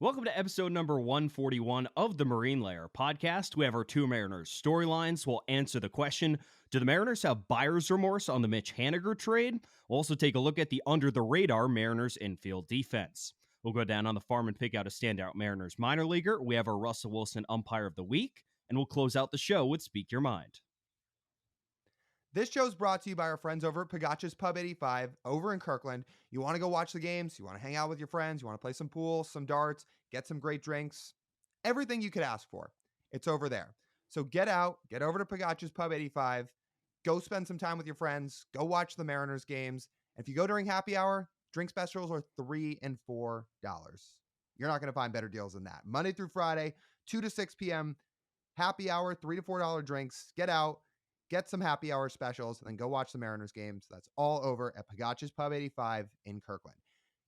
Welcome to episode number 141 of the Marine Layer podcast. We have our two Mariners storylines. We'll answer the question, do the Mariners have buyer's remorse on the Mitch Haniger trade? We'll also take a look at the under-the-radar Mariners infield defense. We'll go down on the farm and pick out a standout Mariners minor leaguer. We have our Russell Wilson Umpire of the Week, and we'll close out the show with Speak Your Mind. This show is brought to you by our friends over at Pagacci's Pub 85 over in Kirkland. You want to go watch the games, you want to hang out with your friends, you want to play some pool, some darts, get some great drinks, everything you could ask for. It's over there. So get out, get over to Pagacci's Pub 85, go spend some time with your friends, go watch the Mariners games. And if you go during happy hour, drink specials are $3 and $4. You're not going to find better deals than that. Monday through Friday, 2 to 6 p.m., happy hour, $3 to $4 drinks. Get out. Get some happy hour specials, and then go watch the Mariners games. That's all over at Pagacci's Pub 85 in Kirkland.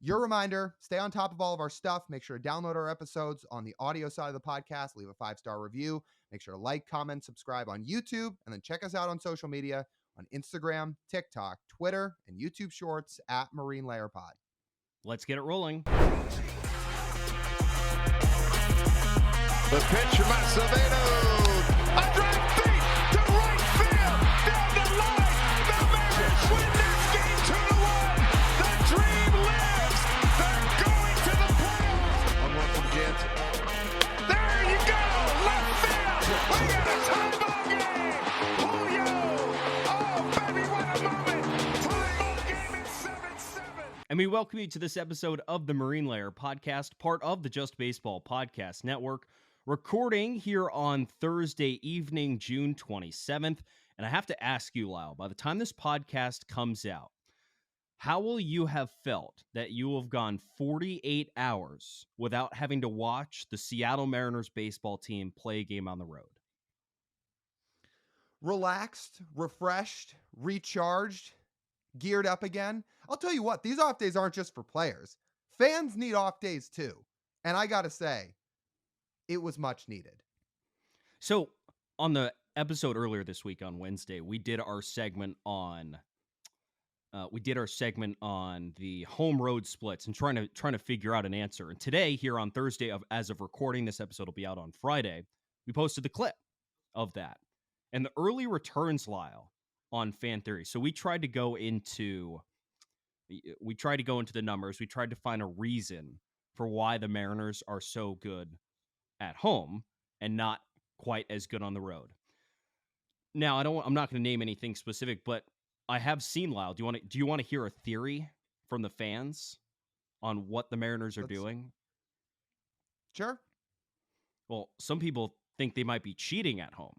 Your reminder, stay on top of all of our stuff. Make sure to download our episodes on the audio side of the podcast. Leave a 5-star review. Make sure to like, comment, subscribe on YouTube, and then check us out on social media on Instagram, TikTok, Twitter, and YouTube Shorts at Marine Layer Pod. Let's get it rolling. The pitch from Acevedo. A drive deep to right field. Down the line. The Mariners win this game 2-1. The dream lives. They're going to the playoffs. One run from Jansen. There you go. Left field. We got a tie ball game. Julio. Oh, baby, what a moment. Tie ball game at 7-7. And we welcome you to this episode of the Marine Layer podcast, part of the Just Baseball Podcast Network. Recording here on Thursday evening, June 27th. And I have to ask you, Lyle, by the time this podcast comes out, how will you have felt that you have gone 48 hours without having to watch the Seattle Mariners baseball team play a game on the road? Relaxed, refreshed, recharged, geared up again. I'll tell you what, these off days aren't just for players. Fans need off days too. And I got to say, it was much needed. So on the episode earlier this week on Wednesday, we did our segment on the home road splits and trying to figure out an answer. And today, here on Thursday, as of recording, this episode will be out on Friday, we posted the clip of that and the early returns, Lyle, on Fan Theory. So we tried to go into the numbers. We tried to find a reason for why the Mariners are so good at home and not quite as good on the road. Now, I'm not going to name anything specific, but I have seen, Lyle. Do you want to hear a theory from the fans on what the Mariners are doing? Sure. Well, some people think they might be cheating at home.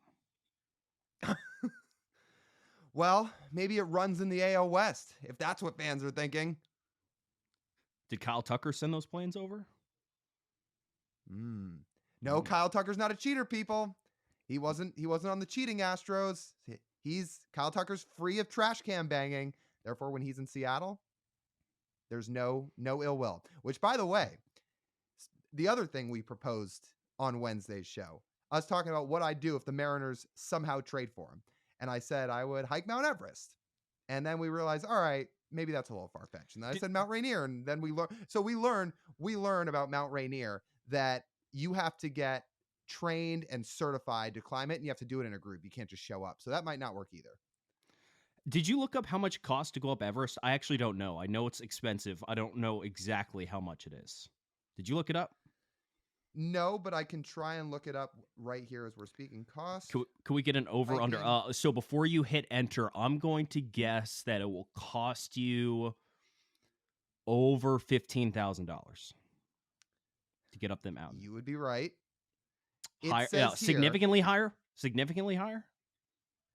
Well, maybe it runs in the AL West, if that's what fans are thinking. Did Kyle Tucker send those planes over? No, Kyle Tucker's not a cheater, people. He wasn't on the cheating Astros. Kyle Tucker's free of trash can banging. Therefore, when he's in Seattle, there's no ill will. Which, by the way, the other thing we proposed on Wednesday's show, I was talking about what I'd do if the Mariners somehow trade for him. And I said I would hike Mount Everest. And then we realized, all right, maybe that's a little far-fetched. And then I said Mount Rainier. And then we learn about Mount Rainier that you have to get trained and certified to climb it, and you have to do it in a group. You can't just show up. So that might not work either. Did you look up how much it costs to go up Everest? I actually don't know. I know it's expensive. I don't know exactly how much it is. Did you look it up? No, but I can try and look it up right here as we're speaking. Cost. Can we get an over under? So before you hit enter, I'm going to guess that it will cost you over $15,000 to get up the mountain. You would be right. Significantly higher. Significantly higher.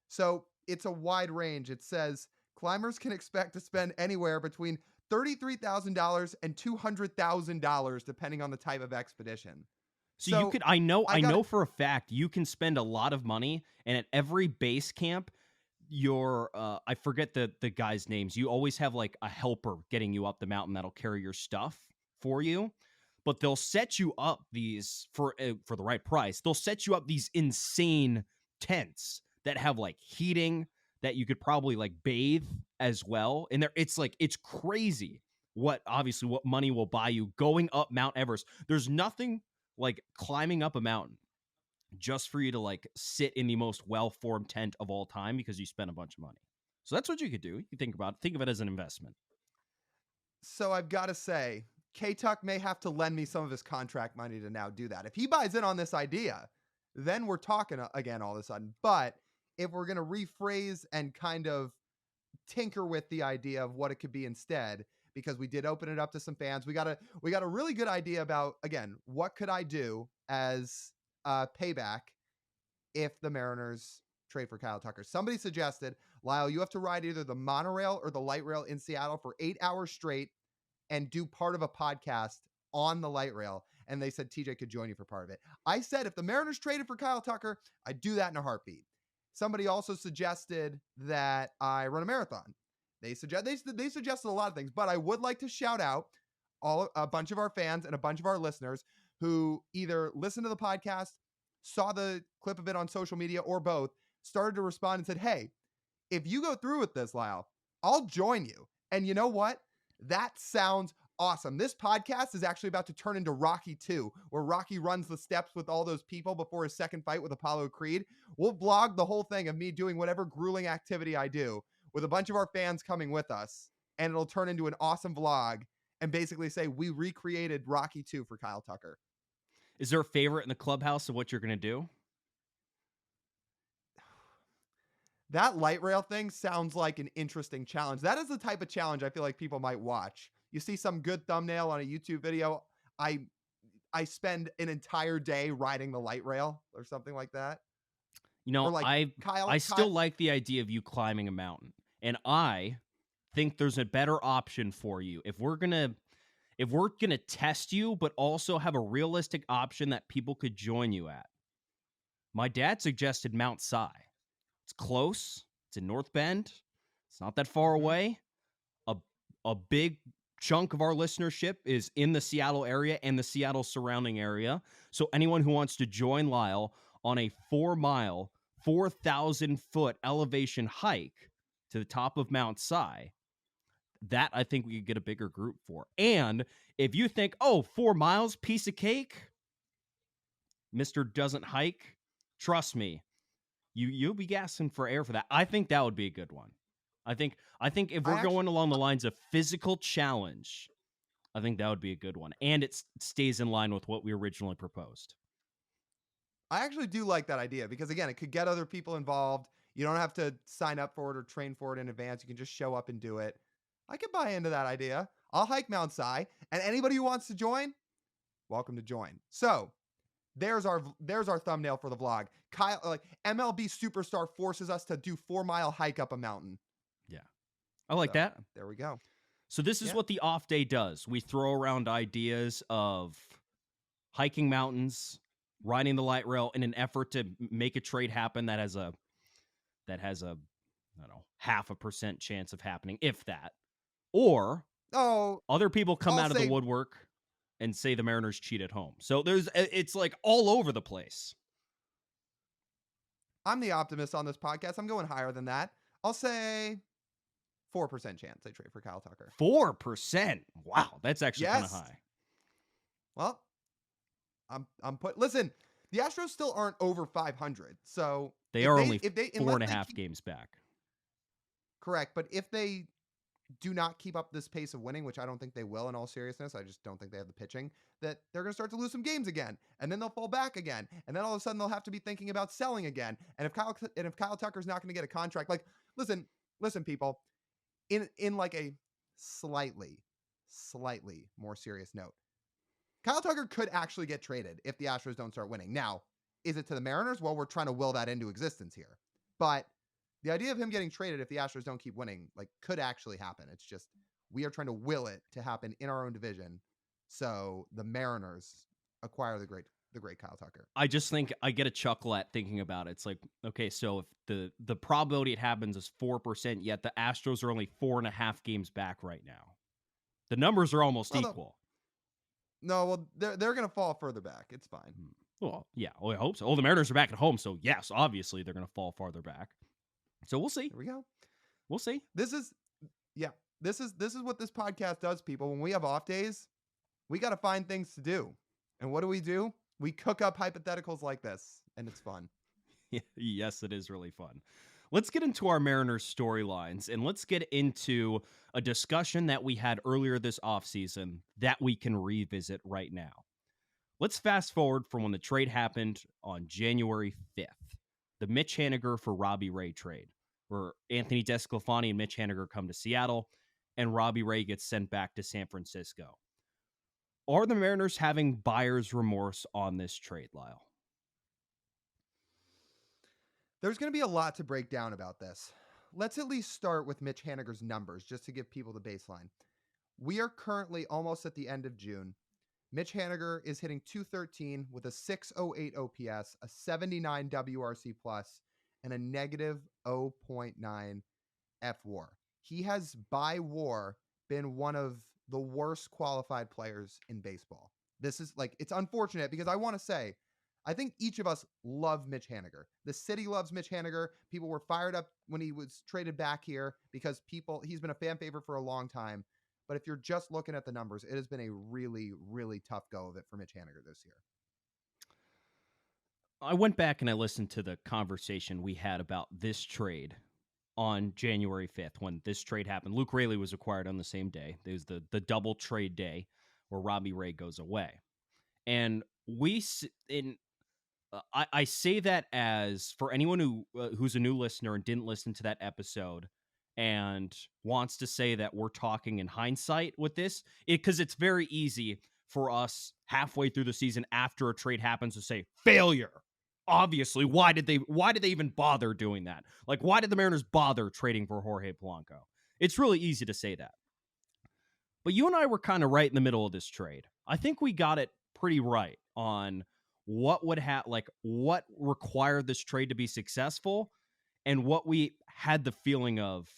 So it's a wide range. It says climbers can expect to spend anywhere between $33,000 and $200,000 depending on the type of expedition. So you could, I know for a fact you can spend a lot of money, and at every base camp, I forget the guys' names. You always have like a helper getting you up the mountain that'll carry your stuff for you. But they'll set you up these for the right price. They'll set you up these insane tents that have like heating that you could probably like bathe as well. And it's crazy what money will buy you going up Mount Everest. There's nothing like climbing up a mountain just for you to like sit in the most well-formed tent of all time because you spent a bunch of money. So that's what you could do. You think of it as an investment. So I've got to say, K-Tuck may have to lend me some of his contract money to now do that. If he buys in on this idea, then we're talking again all of a sudden. But if we're going to rephrase and kind of tinker with the idea of what it could be instead, because we did open it up to some fans, we got a really good idea about, again, what could I do as payback if the Mariners trade for Kyle Tucker. Somebody suggested, Lyle, you have to ride either the monorail or the light rail in Seattle for 8 hours straight and do part of a podcast on the light rail. And they said TJ could join you for part of it. I said, if the Mariners traded for Kyle Tucker, I'd do that in a heartbeat. Somebody also suggested that I run a marathon. They suggested a lot of things, but I would like to shout out a bunch of our fans and a bunch of our listeners who either listened to the podcast, saw the clip of it on social media, or both, started to respond and said, hey, if you go through with this, Lyle, I'll join you. And you know what? That sounds awesome. This podcast is actually about to turn into Rocky 2, where Rocky runs the steps with all those people before his second fight with Apollo Creed. We'll vlog the whole thing of me doing whatever grueling activity I do with a bunch of our fans coming with us, and it'll turn into an awesome vlog and basically say we recreated Rocky 2 for Kyle Tucker. Is there a favorite in the clubhouse of what you're going to do? That light rail thing sounds like an interesting challenge. That is the type of challenge I feel like people might watch. You see some good thumbnail on a YouTube video. I spend an entire day riding the light rail or something like that. You know, like I still like the idea of you climbing a mountain. And I think there's a better option for you. If we're going to test you, but also have a realistic option that people could join you at. My dad suggested Mount Si. It's close. It's in North Bend. It's not that far away. A big chunk of our listenership is in the Seattle area and the Seattle surrounding area. So anyone who wants to join Lyle on a 4-mile, 4,000-foot elevation hike to the top of Mount Si, that I think we could get a bigger group for. And if you think, 4 miles, piece of cake, Mr. Doesn't Hike, trust me, you'll be gasping for air for that. I think that would be a good one. I think if we're going along the lines of physical challenge, I think that would be a good one. And it stays in line with what we originally proposed. I actually do like that idea because, again, it could get other people involved. You don't have to sign up for it or train for it in advance. You can just show up and do it. I could buy into that idea. I'll hike Mount Si, and anybody who wants to join, welcome to join. So there's our thumbnail for the vlog. Kyle, like MLB superstar, forces us to do 4-mile hike up a mountain. Yeah, I like that. There we go. So this is what the off day does. We throw around ideas of hiking mountains, riding the light rail in an effort to make a trade happen that has a I don't know, 0.5% chance of happening, if that. Or other people come out of the woodwork and say the Mariners cheat at home. So it's like all over the place. I'm the optimist on this podcast. I'm going higher than that. I'll say 4% chance they trade for Kyle Tucker. 4%? Wow, that's actually kind of high. Well, listen, the Astros still aren't over 500. So they are only 4.5 games back. Correct. But if they do not keep up this pace of winning, which I don't think they will in all seriousness, I just don't think they have the pitching, that they're going to start to lose some games again. And then they'll fall back again. And then all of a sudden they'll have to be thinking about selling again. And if Kyle Tucker's not going to get a contract, like, listen, people, in like a slightly more serious note, Kyle Tucker could actually get traded if the Astros don't start winning. Now, is it to the Mariners? Well, we're trying to will that into existence here. But the idea of him getting traded if the Astros don't keep winning, like, could actually happen. It's just we are trying to will it to happen in our own division, so the Mariners acquire the great Kyle Tucker. I just think I get a chuckle at thinking about it. It's like, okay, so if the probability it happens is 4%, yet the Astros are only 4.5 games back right now. The numbers are almost equal. No, well, they're going to fall further back. It's fine. Well, yeah, I hope so. The Mariners are back at home, so yes, obviously they're going to fall farther back. So we'll see. Here we go. We'll see. This this is what this podcast does, people. When we have off days, we got to find things to do. And what do? We cook up hypotheticals like this, and it's fun. Yes, it is really fun. Let's get into our Mariners storylines, and let's get into a discussion that we had earlier this offseason that we can revisit right now. Let's fast forward from when the trade happened on January 5th. The Mitch Haniger for Robbie Ray trade, where Anthony DeSclafani and Mitch Haniger come to Seattle, and Robbie Ray gets sent back to San Francisco. Are the Mariners having buyer's remorse on this trade, Lyle? There's going to be a lot to break down about this. Let's at least start with Mitch Haniger's numbers, just to give people the baseline. We are currently almost at the end of June. Mitch Haniger is hitting .213 with a .608 OPS, a 79 WRC plus, and a negative .0.9 FWAR. He has, by WAR, been one of the worst qualified players in baseball. This is it's unfortunate because I want to say, I think each of us love Mitch Haniger. The city loves Mitch Haniger. People were fired up when he was traded back here because he's been a fan favorite for a long time. But if you're just looking at the numbers, it has been a really, really tough go of it for Mitch Haniger this year. I went back and I listened to the conversation we had about this trade on January 5th when this trade happened. Luke Raley was acquired on the same day. There's the double trade day where Robbie Ray goes away. And I say that as for anyone who's a new listener and didn't listen to that episode and wants to say that we're talking in hindsight with this, because it's very easy for us halfway through the season after a trade happens to say failure. Obviously, why did they even bother doing that? Why did the Mariners bother trading for Jorge Polanco? It's really easy to say that. But you and I were kind of right in the middle of this trade. I think we got it pretty right on what would what required this trade to be successful and what we had the feeling of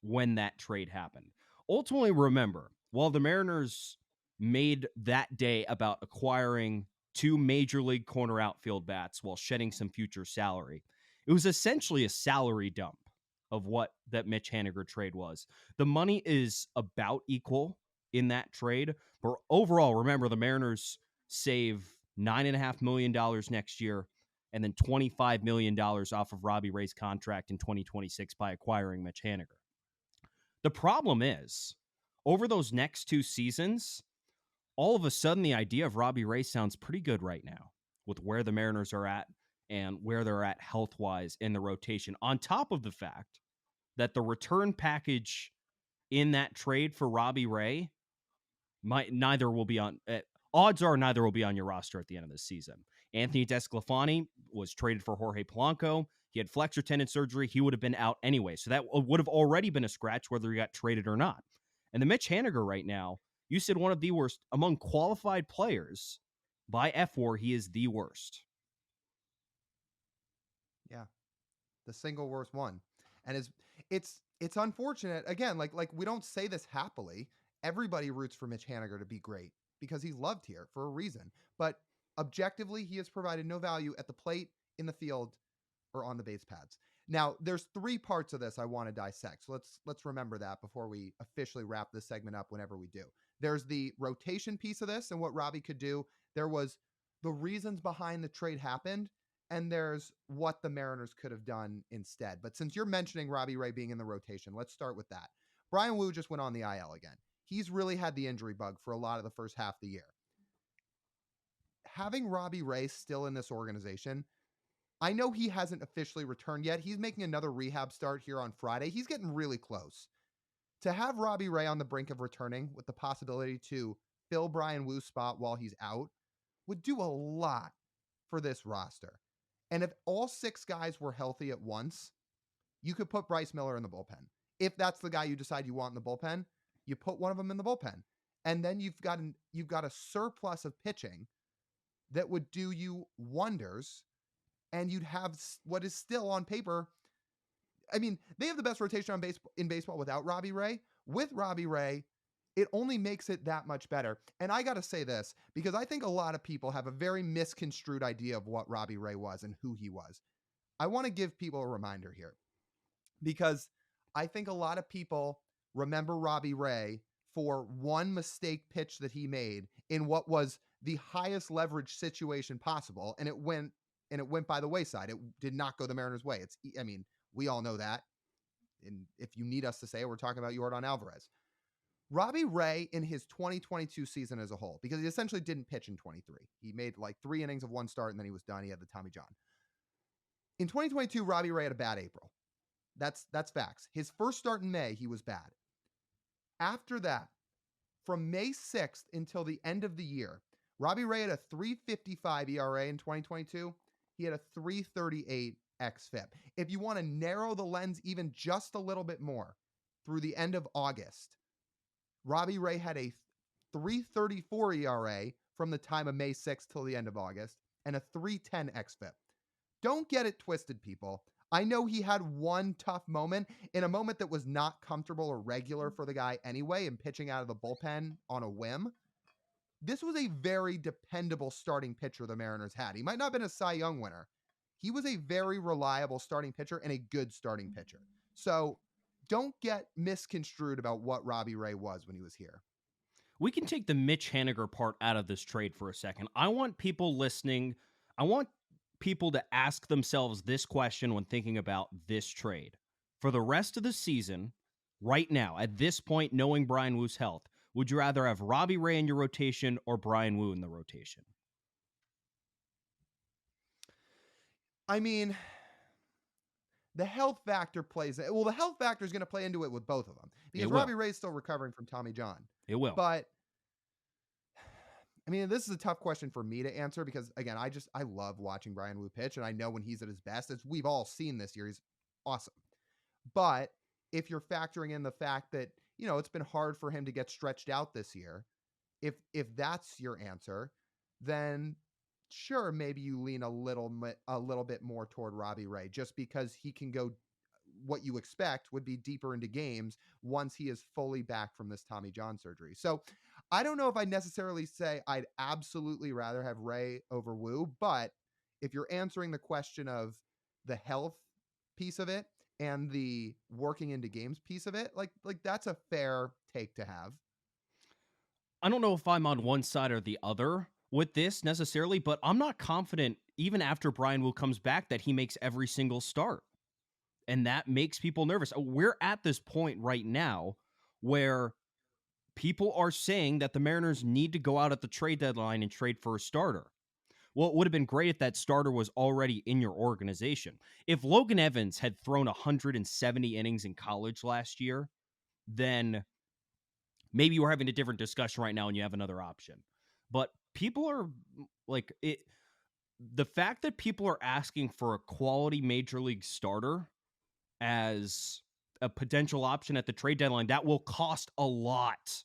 when that trade happened. Ultimately, remember, while the Mariners made that day about acquiring 2 major league corner outfield bats while shedding some future salary, it was essentially a salary dump of what that Mitch Haniger trade was. The money is about equal in that trade, but overall, remember, the Mariners save $9.5 million next year and then $25 million off of Robbie Ray's contract in 2026 by acquiring Mitch Haniger. The problem is, over those next 2 seasons, all of a sudden the idea of Robbie Ray sounds pretty good right now with where the Mariners are at and where they're at health-wise in the rotation, on top of the fact that the return package in that trade for Robbie Ray neither will be on your roster at the end of the season. Anthony DeSclafani was traded for Jorge Polanco. He had flexor tendon surgery. He would have been out anyway. So that would have already been a scratch whether he got traded or not. And the Mitch Haniger right now, you said one of the worst among qualified players by FWAR. He is the worst. Yeah, the single worst one. And it's unfortunate. Again, like we don't say this happily. Everybody roots for Mitch Haniger to be great because he's loved here for a reason. But objectively, he has provided no value at the plate, in the field, or on the base pads. Now, there's 3 parts of this I want to dissect. So let's remember that before we officially wrap this segment up whenever we do. There's the rotation piece of this and what Robbie could do. There was the reasons behind the trade happened, and there's what the Mariners could have done instead. But since you're mentioning Robbie Ray being in the rotation, let's start with that. Brian Wu just went on the IL again. He's really had the injury bug for a lot of the first half of the year. Having Robbie Ray still in this organization, I know he hasn't officially returned yet. He's making another rehab start here on Friday. He's getting really close. To have Robbie Ray on the brink of returning with the possibility to fill Brian Wu's spot while he's out would do a lot for this roster. And if all 6 guys were healthy at once, you could put Bryce Miller in the bullpen. If that's the guy you decide you want in the bullpen, you put one of them in the bullpen. And then you've got a surplus of pitching that would do you wonders, and you'd have what is still on paper. I mean, they have the best rotation in baseball without Robbie Ray. With Robbie Ray, it only makes it that much better. And I got to say this, because I think a lot of people have a very misconstrued idea of what Robbie Ray was and who he was. I want to give people a reminder here, because I think a lot of people remember Robbie Ray for one mistake pitch that he made in what was the highest leverage situation possible, and it went by the wayside. It did not go the Mariners' way. We all know that. And if you need us to say it, we're talking about Yordan Alvarez. Robbie Ray in his 2022 season as a whole, because he essentially didn't pitch in 23. He made like 3 innings of 1 start and then he was done. He had the Tommy John. In 2022, Robbie Ray had a bad April. That's facts. His first start in May, he was bad. After that, from May 6th until the end of the year, Robbie Ray had a 3.55 ERA in 2022. He had a 3.38 xFIP. If you want to narrow the lens even just a little bit more, through the end of August, Robbie Ray had a 3.34 ERA from the time of May 6th till the end of August and a 3.10 xFIP. Don't get it twisted, people. I know he had one tough moment, in a moment that was not comfortable or regular for the guy anyway, and pitching out of the bullpen on a whim. This was a very dependable starting pitcher the Mariners had. He might not have been a Cy Young winner. He was a very reliable starting pitcher and a good starting pitcher. So don't get misconstrued about what Robbie Ray was when he was here. We can take the Mitch Haniger part out of this trade for a second. I want people listening, I want people to ask themselves this question when thinking about this trade. For the rest of the season, right now, at this point, knowing Bryan Woo's health, would you rather have Robbie Ray in your rotation or Bryan Woo in the rotation? I mean, the health factor plays. Well, the health factor is going to play into it with both of them because Robbie Ray is still recovering from Tommy John. It will. But I mean, this is a tough question for me to answer because, again, I love watching Bryan Woo pitch, and I know when he's at his best, as we've all seen this year, he's awesome. But if you're factoring in the fact that, it's been hard for him to get stretched out this year, if that's your answer, then sure, maybe you lean a little bit more toward Robbie Ray, just because he can go, what you expect would be deeper into games once he is fully back from this Tommy John surgery. So I don't know if I'd necessarily say I'd absolutely rather have Ray over Woo, but if you're answering the question of the health piece of it and the working into games piece of it, like that's a fair take to have. I don't know if I'm on one side or the other with this necessarily, but I'm not confident even after Bryan Woo comes back that he makes every single start. And that makes people nervous. We're at this point right now where people are saying that the Mariners need to go out at the trade deadline and trade for a starter. Well, it would have been great if that starter was already in your organization. If Logan Evans had thrown 170 innings in college last year, then maybe we're having a different discussion right now and you have another option. But people are like it. The fact that people are asking for a quality major league starter as a potential option at the trade deadline, that will cost a lot.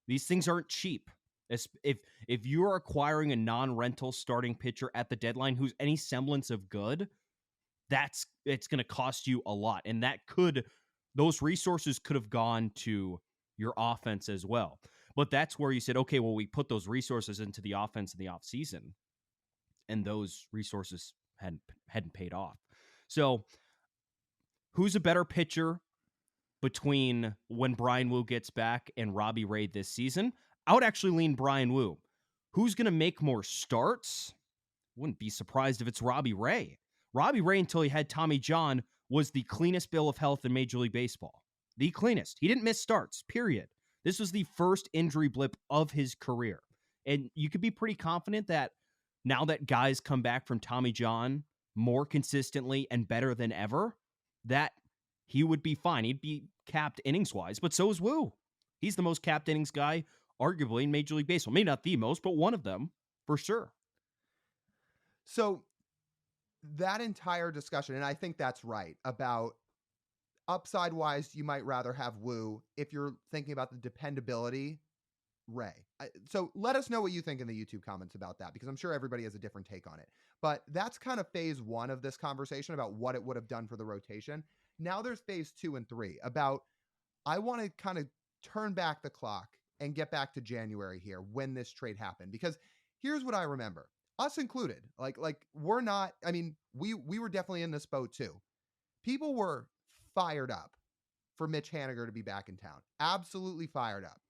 These things aren't cheap. If you're acquiring a non-rental starting pitcher at the deadline who's any semblance of good, it's going to cost you a lot. And those resources could have gone to your offense as well. But that's where you said, okay, well, we put those resources into the offense in the offseason, and those resources hadn't paid off. So who's a better pitcher between when Bryan Woo gets back and Robbie Ray this season? I would actually lean Bryan Woo. Who's going to make more starts? Wouldn't be surprised if it's Robbie Ray. Robbie Ray, until he had Tommy John, was the cleanest bill of health in Major League Baseball. The cleanest. He didn't miss starts, period. This was the first injury blip of his career. And you could be pretty confident that now that guys come back from Tommy John more consistently and better than ever, that he would be fine. He'd be capped innings-wise, but so is Woo. He's the most capped innings guy, arguably, in Major League Baseball. Maybe not the most, but one of them, for sure. So that entire discussion, and I think that's right, about upside-wise, you might rather have Woo. If you're thinking about the dependability, Ray. So let us know what you think in the YouTube comments about that, because I'm sure everybody has a different take on it. But that's kind of phase one of this conversation about what it would have done for the rotation. Now there's phase 2 and 3 about, I want to kind of turn back the clock and get back to January here when this trade happened, because here's what I remember, us included, like we're not, I mean, we were definitely in this boat too. People were fired up for Mitch Haniger to be back in town. Absolutely fired up.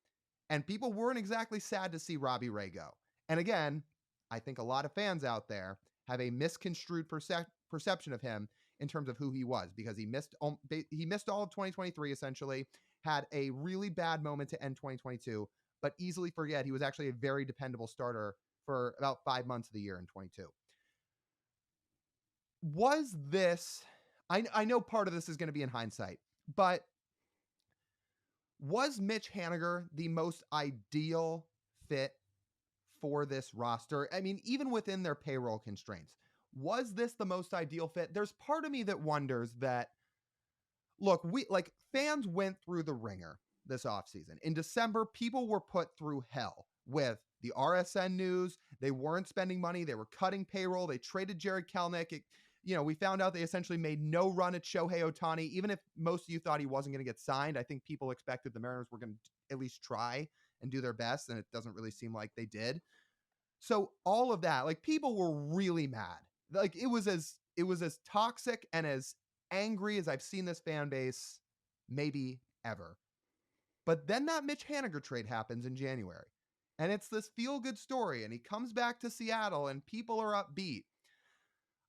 And people weren't exactly sad to see Robbie Ray go. And again, I think a lot of fans out there have a misconstrued perception of him in terms of who he was, because he missed all of 2023, essentially, had a really bad moment to end 2022, but easily forget he was actually a very dependable starter for about 5 months of the year in 22. Was this, I know part of this is going to be in hindsight, but was Mitch Haniger the most ideal fit for this roster? I mean, even within their payroll constraints, was this the most ideal fit? There's part of me that wonders that, look, fans went through the ringer this offseason. In December, people were put through hell with the RSN news. They weren't spending money. They were cutting payroll. They traded Jared Kelenic. We found out they essentially made no run at Shohei Ohtani. Even if most of you thought he wasn't going to get signed, I think people expected the Mariners were going to at least try and do their best, and it doesn't really seem like they did. So all of that, people were really mad. It was as toxic and as angry as I've seen this fan base maybe ever. But then that Mitch Haniger trade happens in January, and it's this feel-good story, and he comes back to Seattle, and people are upbeat.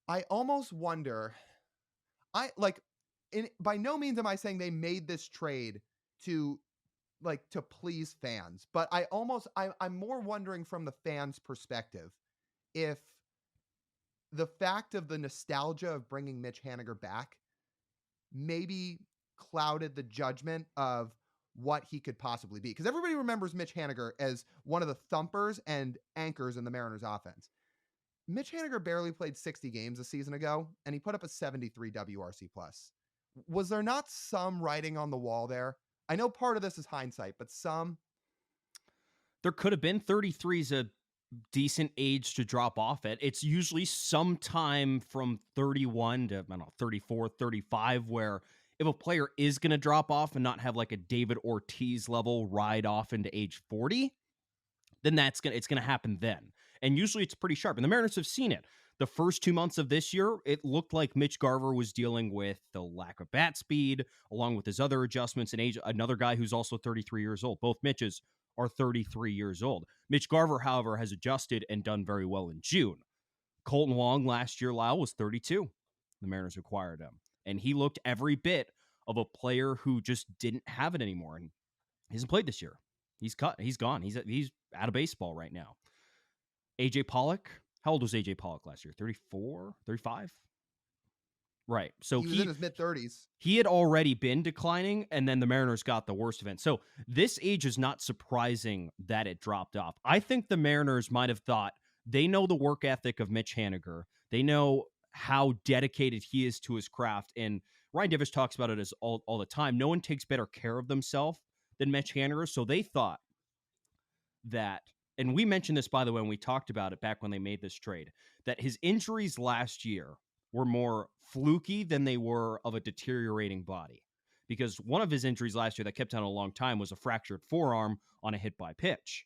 I almost wonder, by no means am I saying they made this trade to please fans, but I'm more wondering from the fans' perspective if the fact of the nostalgia of bringing Mitch Haniger back maybe clouded the judgment of what he could possibly be. Because everybody remembers Mitch Haniger as one of the thumpers and anchors in the Mariners offense. Mitch Haniger barely played 60 games a season ago, and he put up a 73 WRC+. Was there not some writing on the wall there? I know part of this is hindsight, but some. There could have been. 33 is a decent age to drop off at. It's usually sometime from 31 to 34, 35, where if a player is going to drop off and not have a David Ortiz level ride off into age 40, then it's going to happen then. And usually it's pretty sharp. And the Mariners have seen it. The first 2 months of this year, it looked like Mitch Garver was dealing with the lack of bat speed, along with his other adjustments and age. Another guy who's also 33 years old. Both Mitches are 33 years old. Mitch Garver, however, has adjusted and done very well in June. Colton Wong last year, Lyle, was 32. The Mariners acquired him. And he looked every bit of a player who just didn't have it anymore. And he hasn't played this year. He's cut. He's gone. He's out of baseball right now. AJ Pollock. How old was AJ Pollock last year? 34? 35? Right. So he was in his mid-30s. He had already been declining, and then the Mariners got the worst of it. So this age is not surprising that it dropped off. I think the Mariners might have thought they know the work ethic of Mitch Haniger. They know how dedicated he is to his craft. And Ryan Divish talks about it as all the time. No one takes better care of themselves than Mitch Haniger. So they thought that, and we mentioned this, by the way, when we talked about it back when they made this trade, that his injuries last year were more fluky than they were of a deteriorating body. Because one of his injuries last year that kept on a long time was a fractured forearm on a hit by pitch.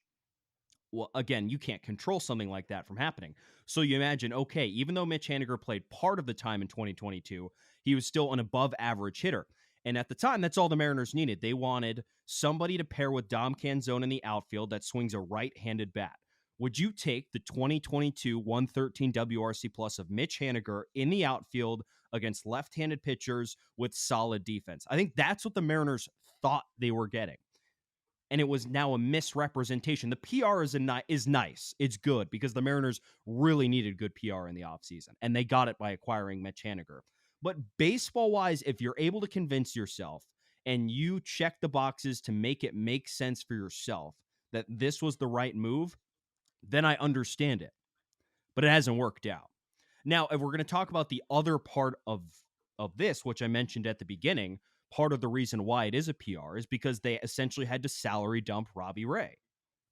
Well, again, you can't control something like that from happening. So you imagine, okay, even though Mitch Haniger played part of the time in 2022, he was still an above average hitter. And at the time, that's all the Mariners needed. They wanted somebody to pair with Dom Canzone in the outfield that swings a right-handed bat. Would you take the 2022 113 WRC plus of Mitch Haniger in the outfield against left-handed pitchers with solid defense? I think that's what the Mariners thought they were getting. And it was now a misrepresentation. The PR is nice. It's good because the Mariners really needed good PR in the offseason, and they got it by acquiring Mitch Haniger. But baseball-wise, if you're able to convince yourself and you check the boxes to make it make sense for yourself that this was the right move, then I understand it. But it hasn't worked out. Now, if we're going to talk about the other part of this, which I mentioned at the beginning, part of the reason why it is a PR is because they essentially had to salary dump Robbie Ray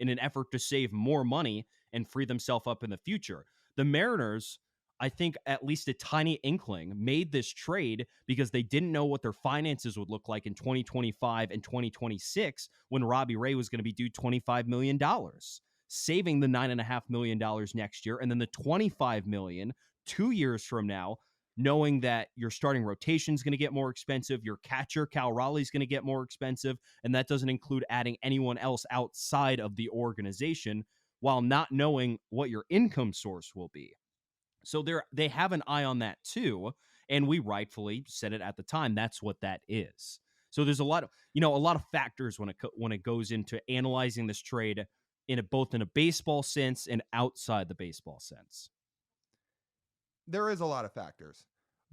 in an effort to save more money and free themselves up in the future. The Mariners, I think at least a tiny inkling, made this trade because they didn't know what their finances would look like in 2025 and 2026 when Robbie Ray was going to be due $25 million, saving the $9.5 million next year, and then the $25 million 2 years from now, knowing that your starting rotation is going to get more expensive, your catcher, Cal Raleigh's going to get more expensive, and that doesn't include adding anyone else outside of the organization, while not knowing what your income source will be. So they have an eye on that too, and we rightfully said it at the time. That's what that is. So there's a lot of factors when it goes into analyzing this trade both in a baseball sense and outside the baseball sense. There is a lot of factors,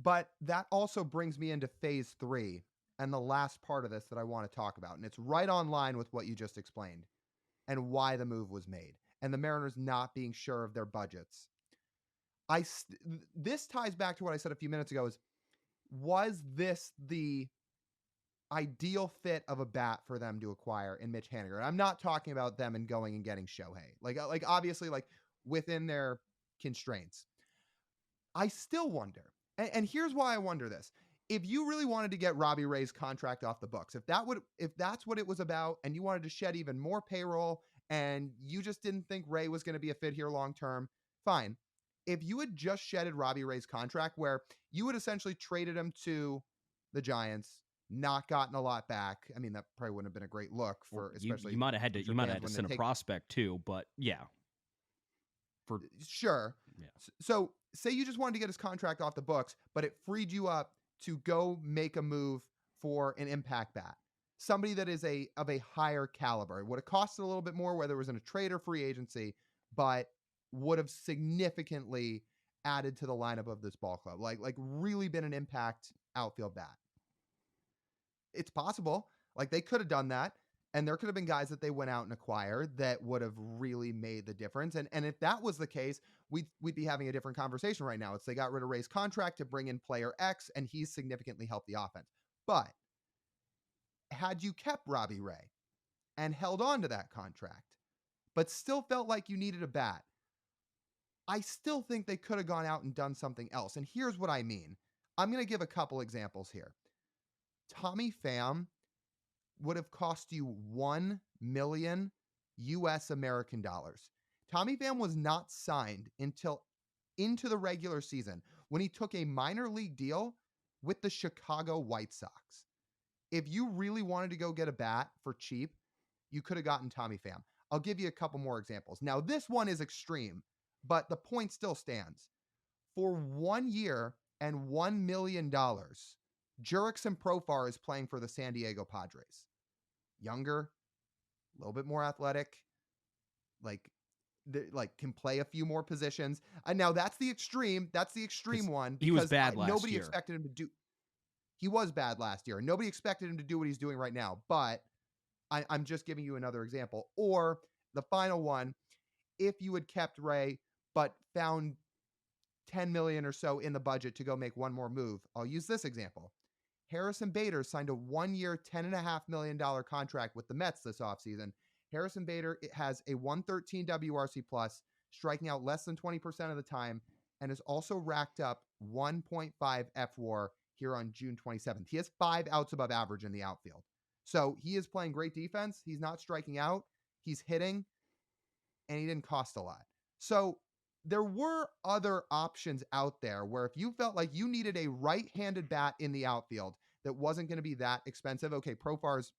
but that also brings me into phase 3 and the last part of this that I want to talk about. And it's right on line with what you just explained and why the move was made and the Mariners not being sure of their budgets. This ties back to what I said a few minutes ago was this the ideal fit of a bat for them to acquire in Mitch Haniger? And I'm not talking about them and going and getting Shohei. Like obviously like within their constraints. I still wonder, and here's why I wonder this. If you really wanted to get Robbie Ray's contract off the books, if that's what it was about, and you wanted to shed even more payroll, and you just didn't think Ray was going to be a fit here long term, fine. If you had just shedded Robbie Ray's contract, where you had essentially traded him to the Giants, not gotten a lot back. I mean, that probably wouldn't have been a great look for, especially you might have had to send a prospect too, but yeah. Sure. Yeah. So say you just wanted to get his contract off the books, but it freed you up to go make a move for an impact bat, somebody that is of a higher caliber. It would have costed a little bit more, whether it was in a trade or free agency, but would have significantly added to the lineup of this ball club. Like really been an impact outfield bat. It's possible. Like they could have done that. And there could have been guys that they went out and acquired that would have really made the difference. And if that was the case, we'd be having a different conversation right now. It's they got rid of Ray's contract to bring in player X, and he's significantly helped the offense. But had you kept Robbie Ray and held on to that contract, but still felt like you needed a bat, I still think they could have gone out and done something else. And here's what I mean. I'm going to give a couple examples here. Tommy Pham would have cost you $1 million US American dollars. Tommy Pham was not signed until into the regular season when he took a minor league deal with the Chicago White Sox. If you really wanted to go get a bat for cheap, you could have gotten Tommy Pham. I'll give you a couple more examples. Now, this one is extreme, but the point still stands. For 1 year and $1 million, Jurickson Profar is playing for the San Diego Padres. Younger, a little bit more athletic, can play a few more positions. And now that's the extreme. That's the extreme one. He was bad last year. Nobody expected him to do. He was bad last year. Nobody expected him to do what he's doing right now. But I'm just giving you another example. Or the final one, if you had kept Ray but found $10 million or so in the budget to go make one more move, I'll use this example. Harrison Bader signed a 1-year, $10.5 million contract with the Mets this offseason. Harrison Bader has a 113 WRC plus, striking out less than 20% of the time, and has also racked up 1.5 FWAR here on June 27th. He has 5 outs above average in the outfield. So he is playing great defense. He's not striking out. He's hitting, and he didn't cost a lot. So there were other options out there where if you felt like you needed a right-handed bat in the outfield that wasn't going to be that expensive. Okay, Profar's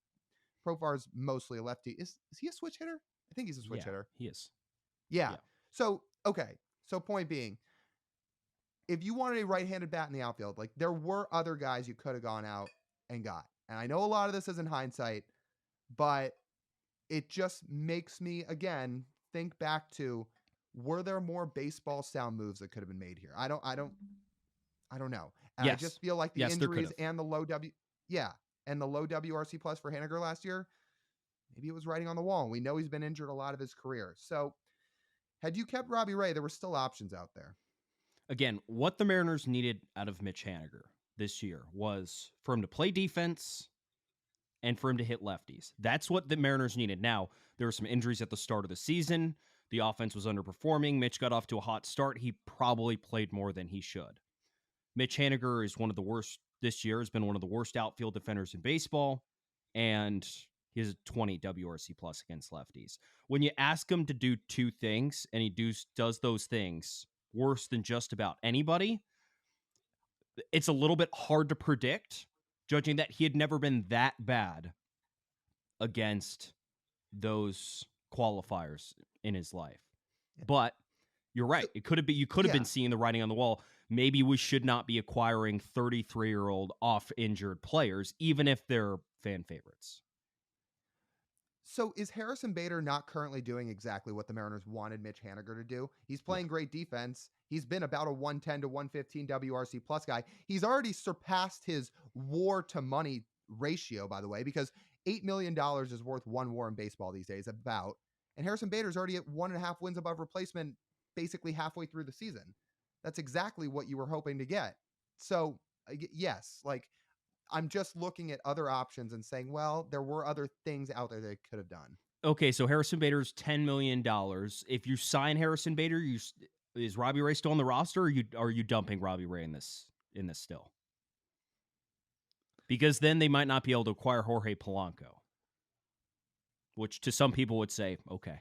mostly a lefty. Is he a switch hitter? I think he's a switch hitter. He is. Yeah. So, okay. So point being, if you wanted a right-handed bat in the outfield, like there were other guys you could have gone out and got. And I know a lot of this is in hindsight, but it just makes me, again, think back to, were there more baseball sound moves that could have been made here? I don't know. And yes. I just feel like the injuries and the low WRC plus for Haniger last year, maybe it was writing on the wall. And we know he's been injured a lot of his career. So had you kept Robbie Ray, there were still options out there. Again, what the Mariners needed out of Mitch Haniger this year was for him to play defense and for him to hit lefties. That's what the Mariners needed. Now, there were some injuries at the start of the season. The offense was underperforming. Mitch got off to a hot start. He probably played more than he should. Mitch Haniger is one of the worst this year, has been one of the worst outfield defenders in baseball, and he has a 20 WRC plus against lefties. When you ask him to do two things, and he does those things worse than just about anybody, it's a little bit hard to predict, judging that he had never been that bad against those qualifiers in his life. But you're right. It could have been, you could have been seeing the writing on the wall. Maybe we should not be acquiring 33-year-old off-injured players, even if they're fan favorites. So is Harrison Bader not currently doing exactly what the Mariners wanted Mitch Haniger to do? He's playing great defense. He's been about a 110 to 115 WRC plus guy. He's already surpassed his WAR to money ratio, by the way, because $8 million is worth one WAR in baseball these days, about. And Harrison Bader's already at 1.5 wins above replacement, basically halfway through the season. That's exactly what you were hoping to get. So yes, like, I'm just looking at other options and saying, well, there were other things out there they could have done. Okay, so Harrison Bader's $10 million. If you sign Harrison Bader, is Robbie Ray still on the roster, or are you dumping Robbie Ray in this still? Because then they might not be able to acquire Jorge Polanco, which to some people would say, okay.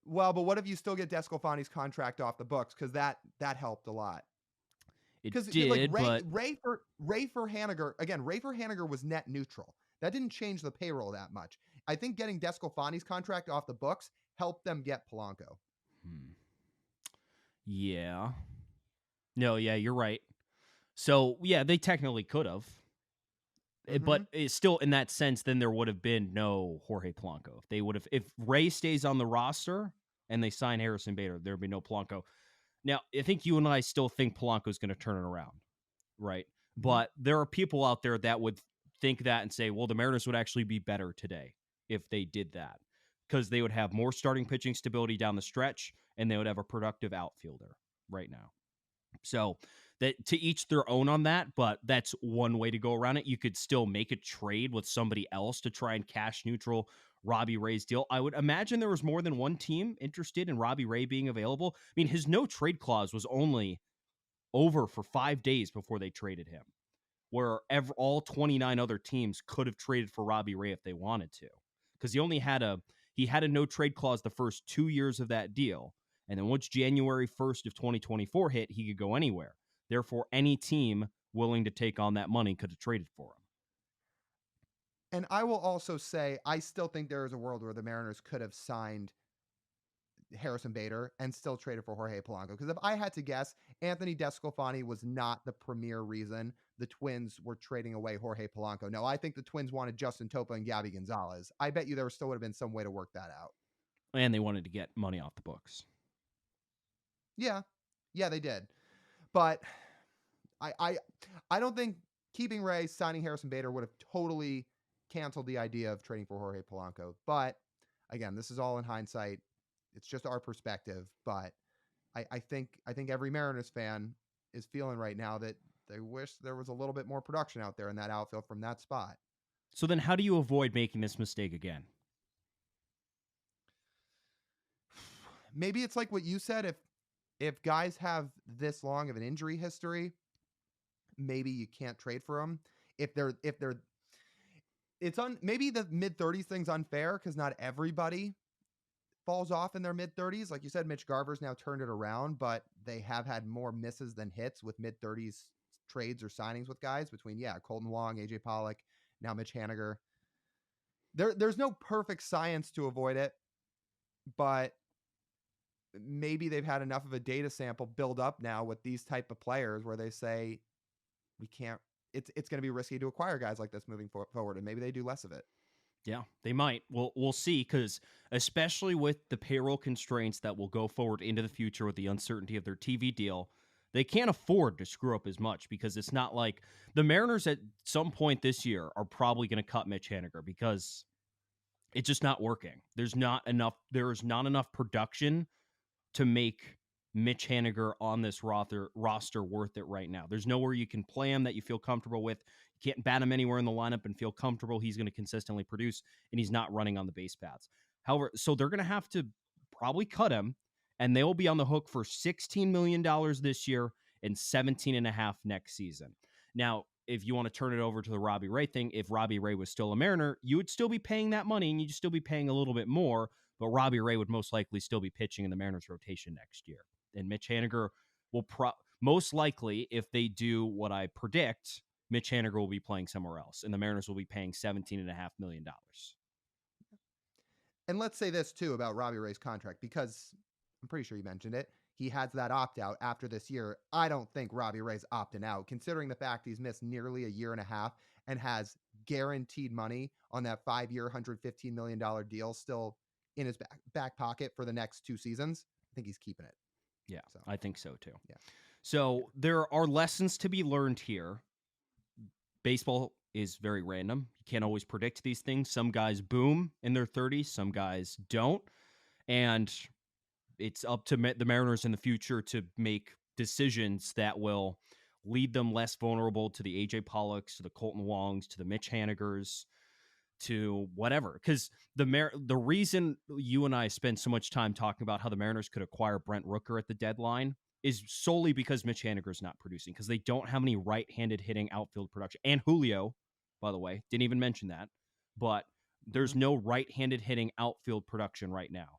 Well, but what if you still get DeSclafani's contract off the books? Because that helped a lot. It did, like but Ray for Haniger, again, Ray for Haniger was net neutral. That didn't change the payroll that much. I think getting DeSclafani's contract off the books helped them get Polanco. Yeah. No, yeah, you're right. So, yeah, they technically could have. But it's still, in that sense, then there would have been no Jorge Polanco. If Ray stays on the roster and they sign Harrison Bader, there would be no Polanco. Now, I think you and I still think Polanco's going to turn it around, right? But there are people out there that would think that and say, well, the Mariners would actually be better today if they did that, because they would have more starting pitching stability down the stretch, and they would have a productive outfielder right now. So that, to each their own on that, but that's one way to go around it. You could still make a trade with somebody else to try and cash neutral Robbie Ray's deal. I would imagine there was more than one team interested in Robbie Ray being available. I mean, his no trade clause was only over for 5 days before they traded him, where all 29 other teams could have traded for Robbie Ray if they wanted to, because he had a no trade clause the first 2 years of that deal. And then once January 1st of 2024 hit, he could go anywhere. Therefore, any team willing to take on that money could have traded for him. And I will also say, I still think there is a world where the Mariners could have signed Harrison Bader and still traded for Jorge Polanco. Because if I had to guess, Anthony DeSclafani was not the premier reason the Twins were trading away Jorge Polanco. No, I think the Twins wanted Justin Topa and Gabby Gonzalez. I bet you there still would have been some way to work that out. And they wanted to get money off the books. Yeah, they did. But I don't think keeping Ray, signing Harrison Bader would have totally canceled the idea of trading for Jorge Polanco. But again, this is all in hindsight. It's just our perspective. But I think every Mariners fan is feeling right now that they wish there was a little bit more production out there in that outfield from that spot. So then how do you avoid making this mistake again? Maybe it's like what you said. If guys have this long of an injury history, maybe you can't trade for them. Maybe the mid-30s thing's unfair because not everybody falls off in their mid-30s. Like you said, Mitch Garver's now turned it around, but they have had more misses than hits with mid-30s trades or signings with guys between, Colton Wong, AJ Pollock, now Mitch Haniger. There's no perfect science to avoid it, but maybe they've had enough of a data sample build up now with these type of players where they say we can't, it's going to be risky to acquire guys like this moving forward. And maybe they do less of it. Yeah, they might. We'll see, because especially with the payroll constraints that will go forward into the future with the uncertainty of their TV deal, they can't afford to screw up as much, because it's not like the Mariners at some point this year are probably going to cut Mitch Haniger because it's just not working. There is not enough production to make Mitch Haniger on this roster worth it right now. There's nowhere you can play him that you feel comfortable with. You can't bat him anywhere in the lineup and feel comfortable he's going to consistently produce, and he's not running on the base paths. However, so they're going to have to probably cut him, and they will be on the hook for $16 million this year and $17.5 million next season. Now, if you want to turn it over to the Robbie Ray thing, if Robbie Ray was still a Mariner, you would still be paying that money, and you'd still be paying a little bit more, but Robbie Ray would most likely still be pitching in the Mariners rotation next year. And Mitch Haniger will most likely, if they do what I predict, Mitch Haniger will be playing somewhere else, and the Mariners will be paying $17.5 million. And let's say this, too, about Robbie Ray's contract, because I'm pretty sure you mentioned it. He has that opt-out after this year. I don't think Robbie Ray's opting out, considering the fact he's missed nearly a year and a half and has guaranteed money on that 5-year, $115 million deal still in his back pocket for the next 2 seasons. I think he's keeping it. Yeah, so. I think so, too. Yeah. So there are lessons to be learned here. Baseball is very random. You can't always predict these things. Some guys boom in their 30s, some guys don't. And it's up to the Mariners in the future to make decisions that will lead them less vulnerable to the A.J. Pollocks, to the Colton Wongs, to the Mitch Hanigers, to whatever. Because the reason you and I spend so much time talking about how the Mariners could acquire Brent Rooker at the deadline is solely because Mitch Haniger is not producing, because they don't have any right-handed hitting outfield production. And Julio, by the way, didn't even mention that, but there's no right-handed hitting outfield production right now.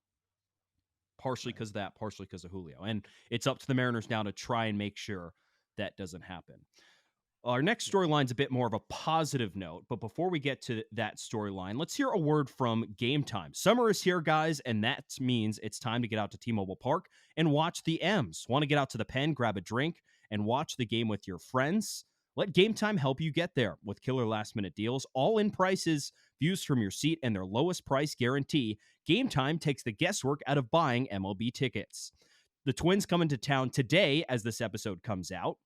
Partially because of that, partially because of Julio. And it's up to the Mariners now to try and make sure that doesn't happen. Our next storyline is a bit more of a positive note, but before we get to that storyline, let's hear a word from Game Time. Summer is here, guys, and that means it's time to get out to T-Mobile Park and watch the M's. Want to get out to the Pen, grab a drink, and watch the game with your friends? Let Game Time help you get there with killer last-minute deals, all-in prices, views from your seat, and their lowest price guarantee. Game Time takes the guesswork out of buying MLB tickets. The Twins come into town today as this episode comes out.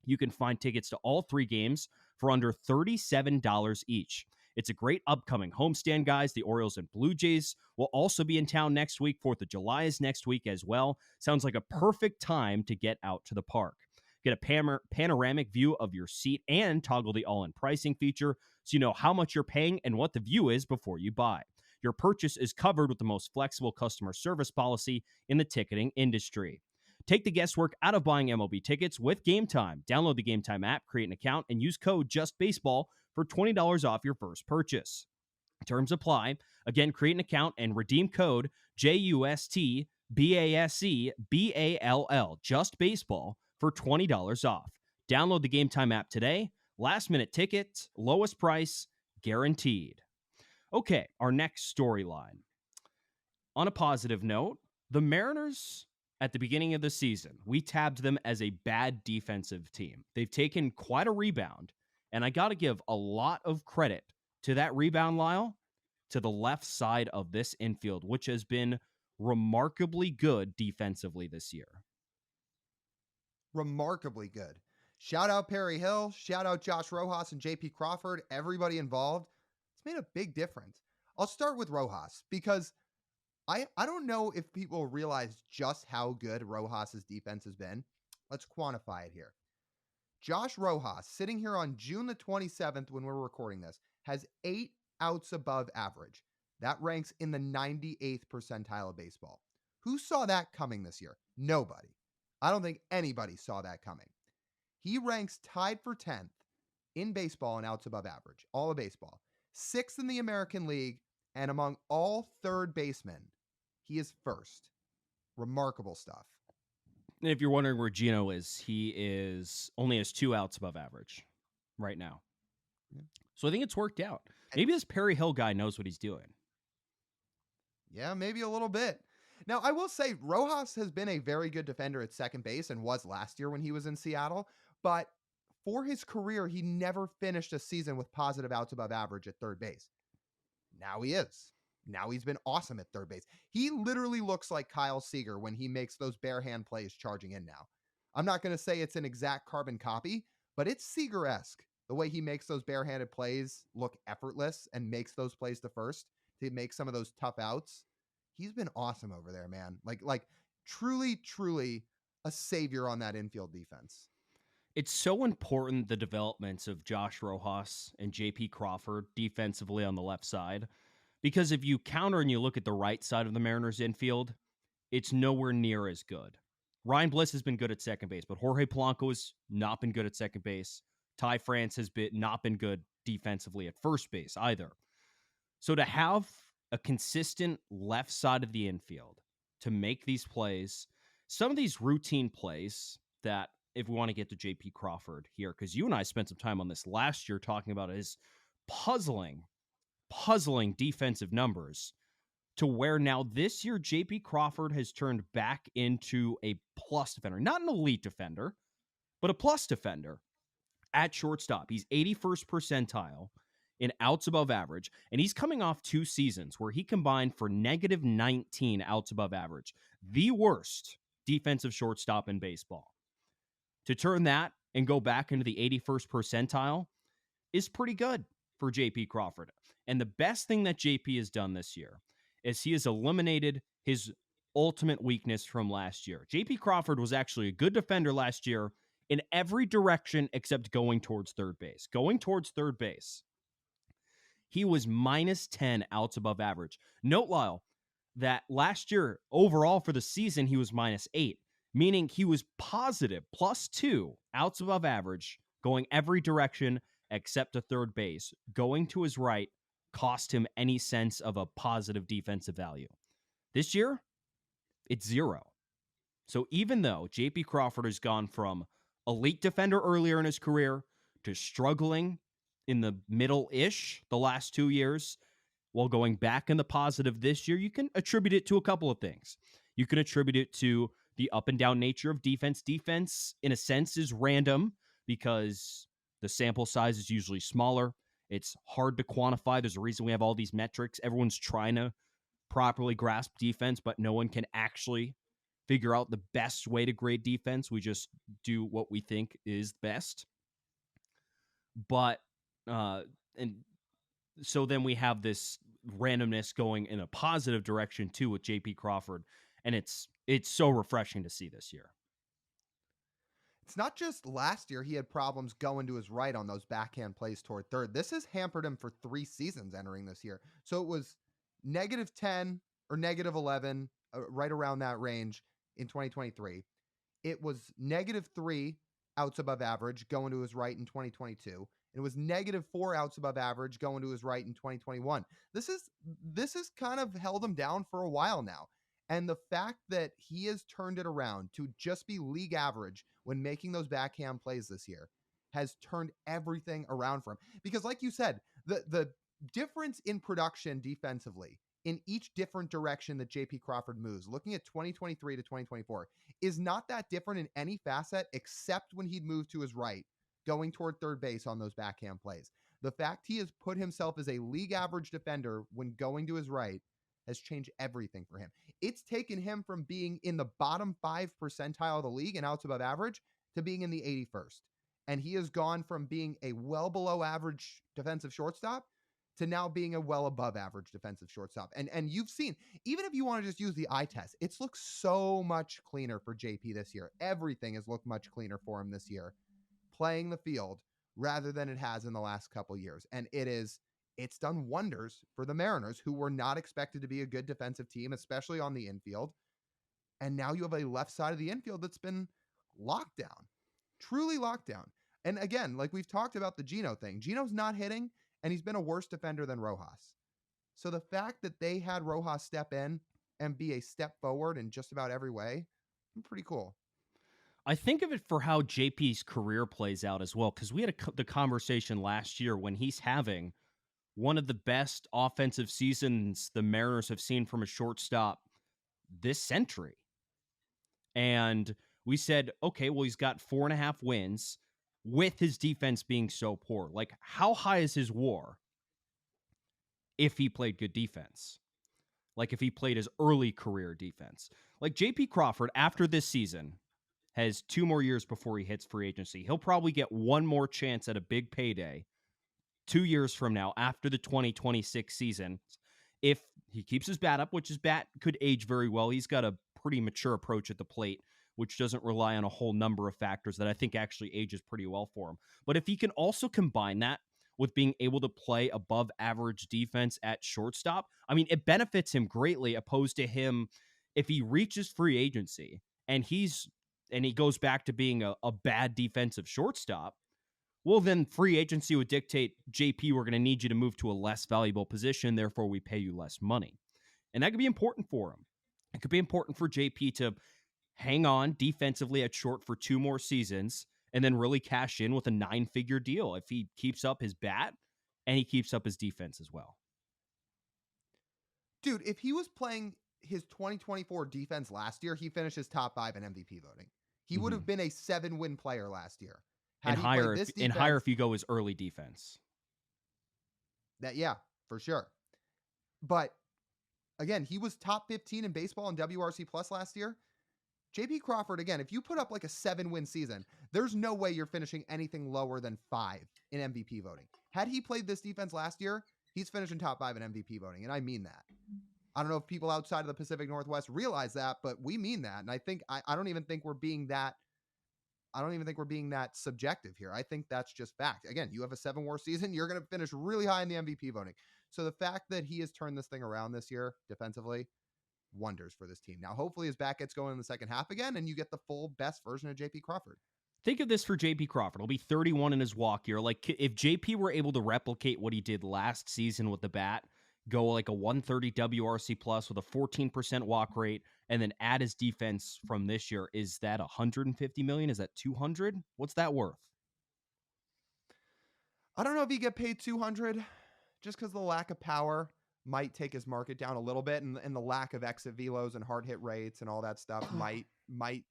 You can find tickets to all 3 games for under $37 each. It's a great upcoming homestand, guys. The Orioles and Blue Jays will also be in town next week. 4th of July is next week as well. Sounds like a perfect time to get out to the park. Get a panoramic view of your seat and toggle the all-in pricing feature so you know how much you're paying and what the view is before you buy. Your purchase is covered with the most flexible customer service policy in the ticketing industry. Take the guesswork out of buying MLB tickets with Game Time. Download the Game Time app, create an account, and use code JUSTBASEBALL for $20 off your first purchase. Terms apply. Again, create an account and redeem code JUSTBASEBALL, JUSTBASEBALL, for $20 off. Download the Game Time app today. Last minute tickets, lowest price, guaranteed. Okay, our next storyline. On a positive note, the Mariners, at the beginning of the season, we tabbed them as a bad defensive team. They've taken quite a rebound, and I got to give a lot of credit to that rebound, Lyle, to the left side of this infield, which has been remarkably good defensively this year. Remarkably good. Shout out Perry Hill, shout out Josh Rojas and JP Crawford, everybody involved. It's made a big difference. I'll start with Rojas because I don't know if people realize just how good Rojas' defense has been. Let's quantify it here. Josh Rojas, sitting here on June the 27th when we're recording this, has 8 outs above average. That ranks in the 98th percentile of baseball. Who saw that coming this year? Nobody. I don't think anybody saw that coming. He ranks tied for 10th in baseball in outs above average, all of baseball. 6th in the American League, and among all third basemen, he is first. Remarkable stuff. And if you're wondering where Gino is, he only has 2 outs above average right now. Yeah. So I think it's worked out. Maybe this Perry Hill guy knows what he's doing. Yeah, maybe a little bit. Now, I will say Rojas has been a very good defender at second base and was last year when he was in Seattle. But for his career, he never finished a season with positive outs above average at third base. Now he is. Now he's been awesome at third base. He literally looks like Kyle Seager when he makes those bare hand plays charging in now. I'm not going to say it's an exact carbon copy, but it's Seager-esque. The way he makes those barehanded plays look effortless and makes those plays to first to make some of those tough outs. He's been awesome over there, man. Like truly, truly a savior on that infield defense. It's so important, the developments of Josh Rojas and JP Crawford defensively on the left side, because if you counter and you look at the right side of the Mariners infield, it's nowhere near as good. Ryan Bliss has been good at second base, but Jorge Polanco has not been good at second base. Ty France has not been good defensively at first base either. So to have a consistent left side of the infield to make these plays, some of these routine plays that if we want to get to JP Crawford here, because you and I spent some time on this last year talking about his puzzling defensive numbers, to where now this year JP Crawford has turned back into a plus defender, not an elite defender, but a plus defender at shortstop. He's 81st percentile in outs above average, and he's coming off 2 seasons where he combined for negative 19 outs above average, the worst defensive shortstop in baseball. To turn that and go back into the 81st percentile is pretty good for JP Crawford. And the best thing that JP has done this year is he has eliminated his ultimate weakness from last year. JP Crawford was actually a good defender last year in every direction except going towards third base. Going towards third base, he was minus 10 outs above average. Note, Lyle, that last year, overall for the season, he was minus 8, meaning he was positive, plus 2 outs above average, going every direction except to third base. Going to his right cost him any sense of a positive defensive value. This year, it's 0. So even though JP Crawford has gone from elite defender earlier in his career to struggling in the middle-ish the last 2 years, while going back in the positive this year, you can attribute it to a couple of things. You can attribute it to the up and down nature of defense. Defense, in a sense, is random because the sample size is usually smaller. It's hard to quantify. There's a reason we have all these metrics. Everyone's trying to properly grasp defense, but no one can actually figure out the best way to grade defense. We just do what we think is best. But, and so then we have this randomness going in a positive direction too with JP Crawford. And it's so refreshing to see this year. It's not just last year he had problems going to his right on those backhand plays toward third. This has hampered him for 3 seasons entering this year. So it was negative 10 or negative 11, right around that range in 2023. It was negative 3 outs above average going to his right in 2022. It was negative 4 outs above average going to his right in 2021. This is kind of held him down for a while now. And the fact that he has turned it around to just be league average when making those backhand plays this year has turned everything around for him. Because like you said, the difference in production defensively in each different direction that JP Crawford moves, looking at 2023 to 2024, is not that different in any facet except when he'd move to his right, going toward third base on those backhand plays. The fact he has put himself as a league average defender when going to his right has changed everything for him. It's taken him from being in the bottom 5 percentile of the league and outs above average to being in the 81st. And he has gone from being a well below average defensive shortstop to now being a well above average defensive shortstop. And you've seen, even if you want to just use the eye test, it's looked so much cleaner for JP this year. Everything has looked much cleaner for him this year, playing the field rather than it has in the last couple years. And it's done wonders for the Mariners, who were not expected to be a good defensive team, especially on the infield. And now you have a left side of the infield that's been locked down, truly locked down. And again, like we've talked about the Geno thing, Geno's not hitting, and he's been a worse defender than Rojas. So the fact that they had Rojas step in and be a step forward in just about every way, pretty cool. I think of it for how JP's career plays out as well, because we had the conversation last year when he's having one of the best offensive seasons the Mariners have seen from a shortstop this century. And we said, okay, well, he's got 4.5 wins with his defense being so poor. Like, how high is his WAR if he played good defense? Like, if he played his early career defense? Like, JP Crawford, after this season, has 2 more years before he hits free agency. He'll probably get one more chance at a big payday 2 years from now, after the 2026 season, if he keeps his bat up, which his bat could age very well. He's got a pretty mature approach at the plate, which doesn't rely on a whole number of factors that I think actually ages pretty well for him. But if he can also combine that with being able to play above average defense at shortstop, I mean, it benefits him greatly, opposed to him if he reaches free agency and he goes back to being a bad defensive shortstop. Well, then free agency would dictate, JP, we're going to need you to move to a less valuable position, therefore we pay you less money. And that could be important for him. It could be important for JP to hang on defensively at short for 2 more seasons, and then really cash in with a 9-figure deal if he keeps up his bat and he keeps up his defense as well. Dude, if he was playing his 2024 defense last year, he finishes top 5 in MVP voting. He would have been a 7-win player last year. And higher if you go his early defense. Yeah, for sure. But again, he was top 15 in baseball in WRC plus last year. JP Crawford, again, if you put up like a 7-win season, there's no way you're finishing anything lower than 5 in MVP voting. Had he played this defense last year, he's finishing top 5 in MVP voting. And I mean that. I don't know if people outside of the Pacific Northwest realize that, but we mean that. And I think, I don't even think we're being that subjective here. I think that's just fact. Again, you have a 7-war season, you're going to finish really high in the MVP voting. So the fact that he has turned this thing around this year defensively, wonders for this team. Now, hopefully his back gets going in the second half again, and you get the full best version of JP Crawford. Think of this for JP Crawford. He'll be 31 in his walk year. Like, if JP were able to replicate what he did last season with the bat, go like a 130 WRC plus with a 14% walk rate, and then add his defense from this year, is that 150 million? Is that 200? What's that worth? I don't know if he get paid 200 just because the lack of power might take his market down a little bit, and the lack of exit velos and hard hit rates and all that stuff might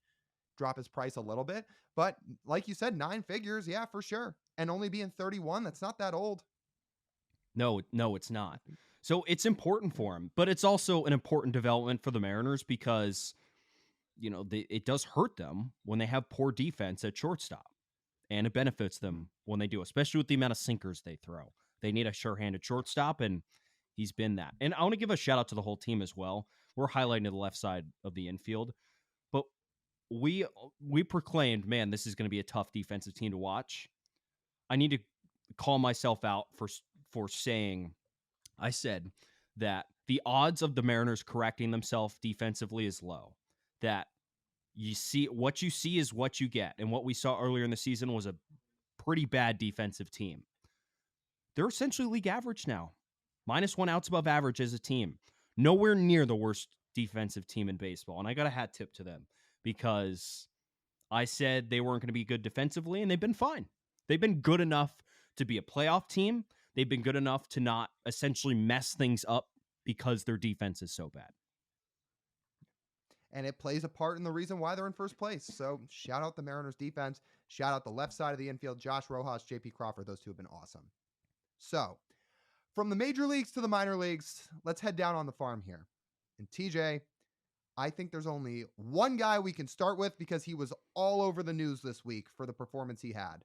drop his price a little bit. But like you said, 9 figures, yeah, for sure. And only being 31, that's not that old. No, it's not. So it's important for him, but it's also an important development for the Mariners because, it does hurt them when they have poor defense at shortstop, and it benefits them when they do, especially with the amount of sinkers they throw. They need a sure-handed shortstop, and he's been that. And I want to give a shout out to the whole team as well. We're highlighting the left side of the infield, but we proclaimed, man, this is going to be a tough defensive team to watch. I need to call myself out for saying, I said that the odds of the Mariners correcting themselves defensively is low. That what you see is what you get. And what we saw earlier in the season was a pretty bad defensive team. They're essentially league average now. -1 outs above average as a team. Nowhere near the worst defensive team in baseball. And I got a hat tip to them because I said they weren't going to be good defensively, and they've been fine. They've been good enough to be a playoff team. They've been good enough to not essentially mess things up because their defense is so bad. And it plays a part in the reason why they're in first place. So shout out the Mariners defense. Shout out the left side of the infield, Josh Rojas, JP Crawford. Those two have been awesome. So from the major leagues to the minor leagues, let's head down on the farm here. And TJ, I think there's only one guy we can start with because he was all over the news this week for the performance he had.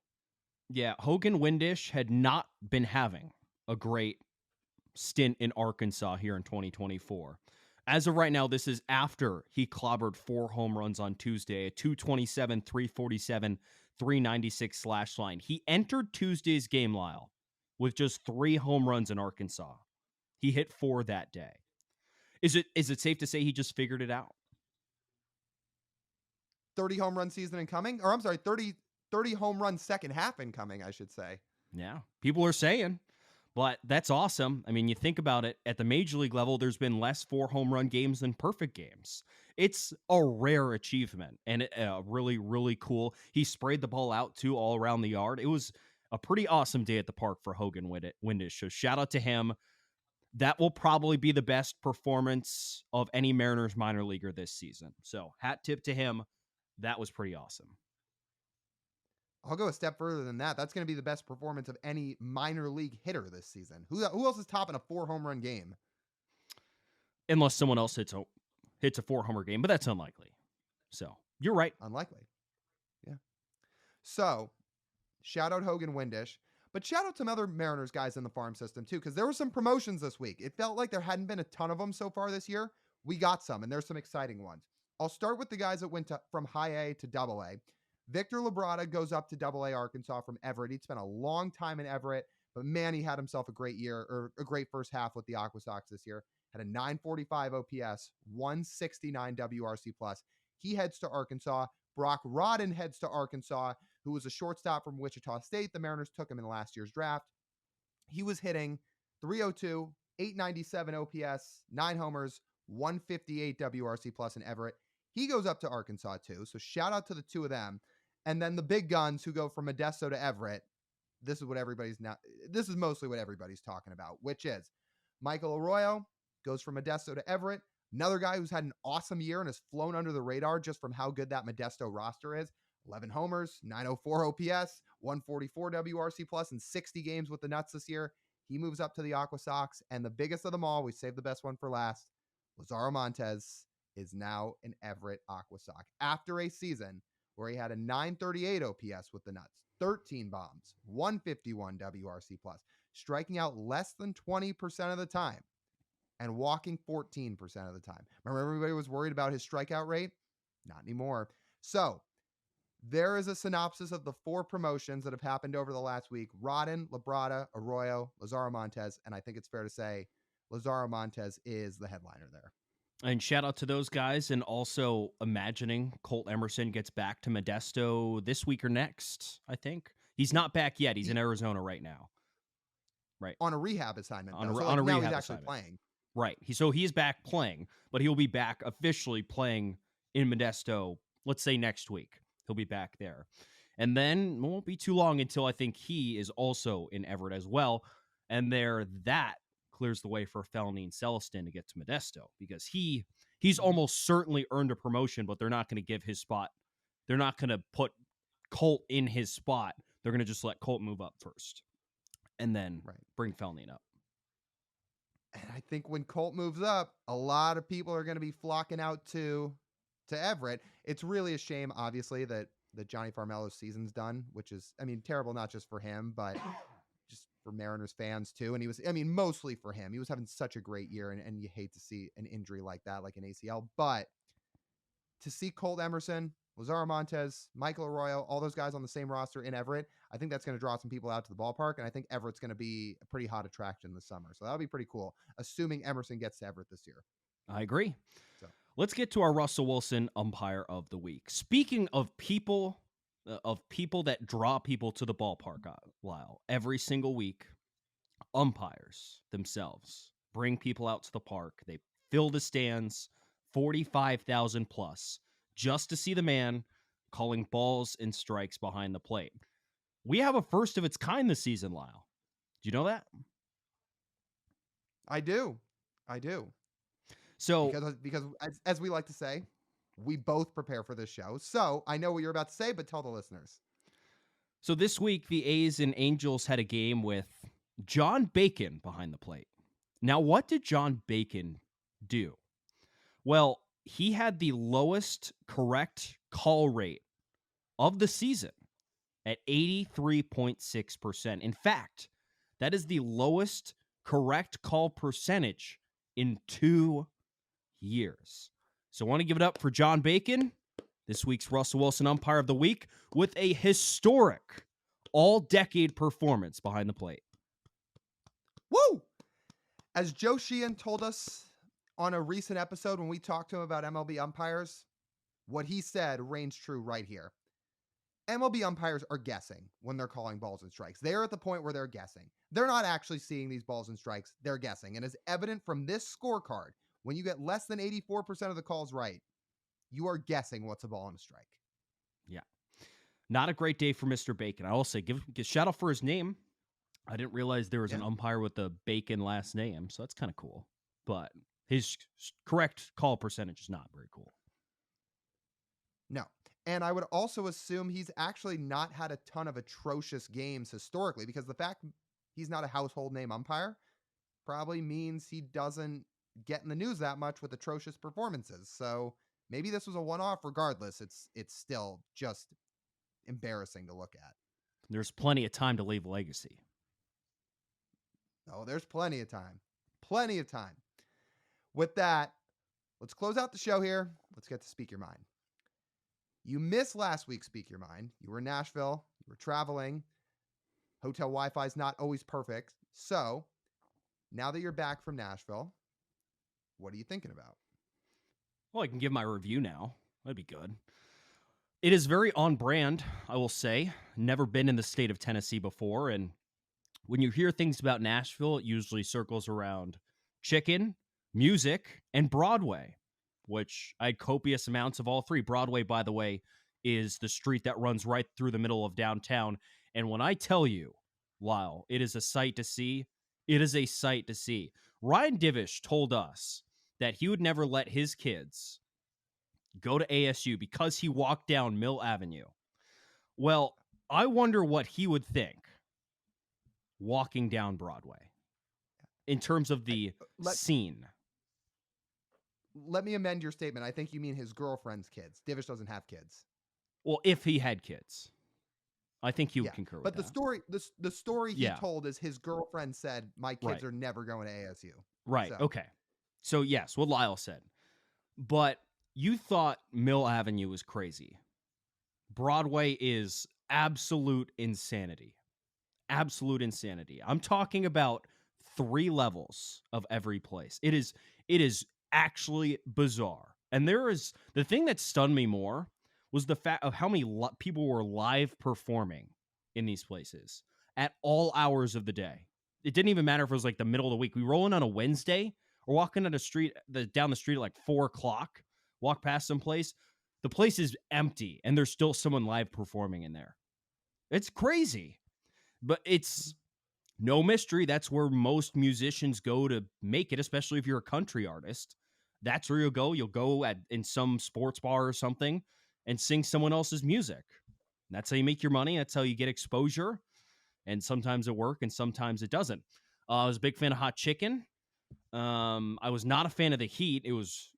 Yeah, Hogan Windish had not been having a great stint in Arkansas here in 2024. As of right now, this is after he clobbered 4 home runs on Tuesday, a 227, 347, 396 slash line. He entered Tuesday's game, Lyle, with just 3 home runs in Arkansas. He hit 4 that day. Is it safe to say he just figured it out? 30 home run season incoming? Or I'm sorry, 30 home run second half incoming, I should say. Yeah, people are saying, but that's awesome. I mean, you think about it, at the major league level, there's been less 4 home run games than perfect games. It's a rare achievement, and really, really cool. He sprayed the ball out, too, all around the yard. It was a pretty awesome day at the park for Hogan Windish, so shout out to him. That will probably be the best performance of any Mariners minor leaguer this season. So hat tip to him. That was pretty awesome. I'll go a step further than that. That's going to be the best performance of any minor league hitter this season. Who else is topping a 4 home run game? Unless someone else hits a 4 homer game, but that's unlikely. So you're right. Unlikely. Yeah. So shout out Hogan Windish, but shout out some other Mariners guys in the farm system too, because there were some promotions this week. It felt like there hadn't been a ton of them so far this year. We got some, and there's some exciting ones. I'll start with the guys that went from high A to double A. Victor Labrada goes up to double A Arkansas from Everett. He'd spent a long time in Everett, but man, he had himself a great year, or a great first half with the Aqua Sox this year. Had a 945 OPS, 169 WRC plus. He heads to Arkansas. Brock Rodden heads to Arkansas, who was a shortstop from Wichita State. The Mariners took him in last year's draft. He was hitting 302, 897 OPS, 9 homers, 158 WRC plus in Everett. He goes up to Arkansas too. So shout out to the two of them. And then the big guns who go from Modesto to Everett. This is mostly what everybody's talking about, which is Michael Arroyo goes from Modesto to Everett. Another guy who's had an awesome year and has flown under the radar just from how good that Modesto roster is. 11 homers, 904 OPS, 144 WRC plus, and 60 games with the Nuts this year. He moves up to the Aqua Sox. And the biggest of them all, we saved the best one for last, Lazaro Montes is now an Everett Aqua Sox after a season where he had a 938 OPS with the Nuts, 13 bombs, 151 WRC plus, striking out less than 20% of the time and walking 14% of the time. Remember, everybody was worried about his strikeout rate? Not anymore. So there is a synopsis of the 4 promotions that have happened over the last week: Rodden, Labrada, Arroyo, Lazaro Montes, and I think it's fair to say Lazaro Montes is the headliner there. And shout out to those guys, and also imagining Colt Emerson gets back to Modesto this week or next, I think. He's not back yet. He's in Arizona right now. Right. On a rehab assignment. On a now rehab he's actually assignment. playing. Right. So he's back playing, but he'll be back officially playing in Modesto, let's say next week. He'll be back there. And then it won't be too long until I think he is also in Everett as well. And that clears the way for Felony and Celestin to get to Modesto, because he's almost certainly earned a promotion, but they're not going to give his spot. They're not going to put Colt in his spot. They're going to just let Colt move up first and then bring Felony up. And I think when Colt moves up, a lot of people are going to be flocking out to Everett. It's really a shame, obviously, that Johnny Farmelo's season's done, which is, terrible, not just for him, but just for Mariners fans too. And he was, mostly for him. He was having such a great year, and you hate to see an injury like that, like an ACL. But to see Colt Emerson, Lazaro Montes, Michael Arroyo, all those guys on the same roster in Everett, I think that's going to draw some people out to the ballpark. And I think Everett's going to be a pretty hot attraction this summer. So that'll be pretty cool, assuming Emerson gets to Everett this year. I agree. So let's get to our Russell Wilson Umpire of the Week. Speaking of people that draw people to the ballpark, Lyle, every single week, umpires themselves bring people out to the park. They fill the stands, 45,000 plus, just to see the man calling balls and strikes behind the plate. We have a first of its kind this season, Lyle. Do you know that? I do. So because as we like to say, we both prepare for this show. So I know what you're about to say, but tell the listeners. So this week, the A's and Angels had a game with John Bacon behind the plate. Now, what did John Bacon do? Well, he had the lowest correct call rate of the season at 83.6%. In fact, that is the lowest correct call percentage in 2 years. So I want to give it up for John Bacon, this week's Russell Wilson Umpire of the Week, with a historic all-decade performance behind the plate. Woo! As Joe Sheehan told us on a recent episode when we talked to him about MLB umpires, what he said reigns true right here. MLB umpires are guessing when they're calling balls and strikes. They are at the point where they're guessing. They're not actually seeing these balls and strikes. They're guessing. And as evident from this scorecard, when you get less than 84% of the calls right, you are guessing what's a ball and a strike. Yeah. Not a great day for Mr. Bacon. I will say, give shout out for his name. I didn't realize there was an umpire with a Bacon last name, so that's kind of cool. But his correct call percentage is not very cool. No. And I would also assume he's actually not had a ton of atrocious games historically, because the fact he's not a household name umpire probably means he doesn't get in the news that much with atrocious performances. So maybe this was a one-off. Regardless, it's still just embarrassing to look at. There's plenty of time to leave a legacy. Oh, there's plenty of time. Plenty of time. With that, let's close out the show here. Let's get to Speak Your Mind. You missed last week's Speak Your Mind. You were in Nashville. You were traveling. Hotel Wi-Fi is not always perfect. So now that you're back from Nashville, what are you thinking about? Well, I can give my review now. That'd be good. It is very on brand, I will say. Never been in the state of Tennessee before. And when you hear things about Nashville, it usually circles around chicken, music, and Broadway. which I had copious amounts of all three. Broadway, by the way, is the street that runs right through the middle of downtown. And when I tell you, Lyle, it is a sight to see. It is a sight to see. Ryan Divish told us that he would never let his kids go to ASU because he walked down Mill Avenue. Well, I wonder what he would think walking down Broadway in terms of the scene. Let me amend your statement. I think you mean his girlfriend's kids. Divish doesn't have kids. Well, if he had kids, I think he would concur with that. But the story he told is his girlfriend said, my kids are never going to ASU. Right. So. Okay. So yes, what Lyle said. But you thought Mill Avenue was crazy. Broadway is absolute insanity. Absolute insanity. I'm talking about 3 levels of every place. It is actually bizarre. And the thing that stunned me more was the fact of how many people were live performing in these places at all hours of the day. It didn't even matter if it was like the middle of the week. We roll in on a Wednesday or walking down the street at like 4:00, walk past some place. The place is empty and there's still someone live performing in there. It's crazy, but it's no mystery. That's where most musicians go to make it, especially if you're a country artist. That's where you'll go. You'll go in some sports bar or something and sing someone else's music. That's how you make your money. That's how you get exposure. And sometimes it works and sometimes it doesn't. I was a big fan of hot chicken. I was not a fan of the heat. It was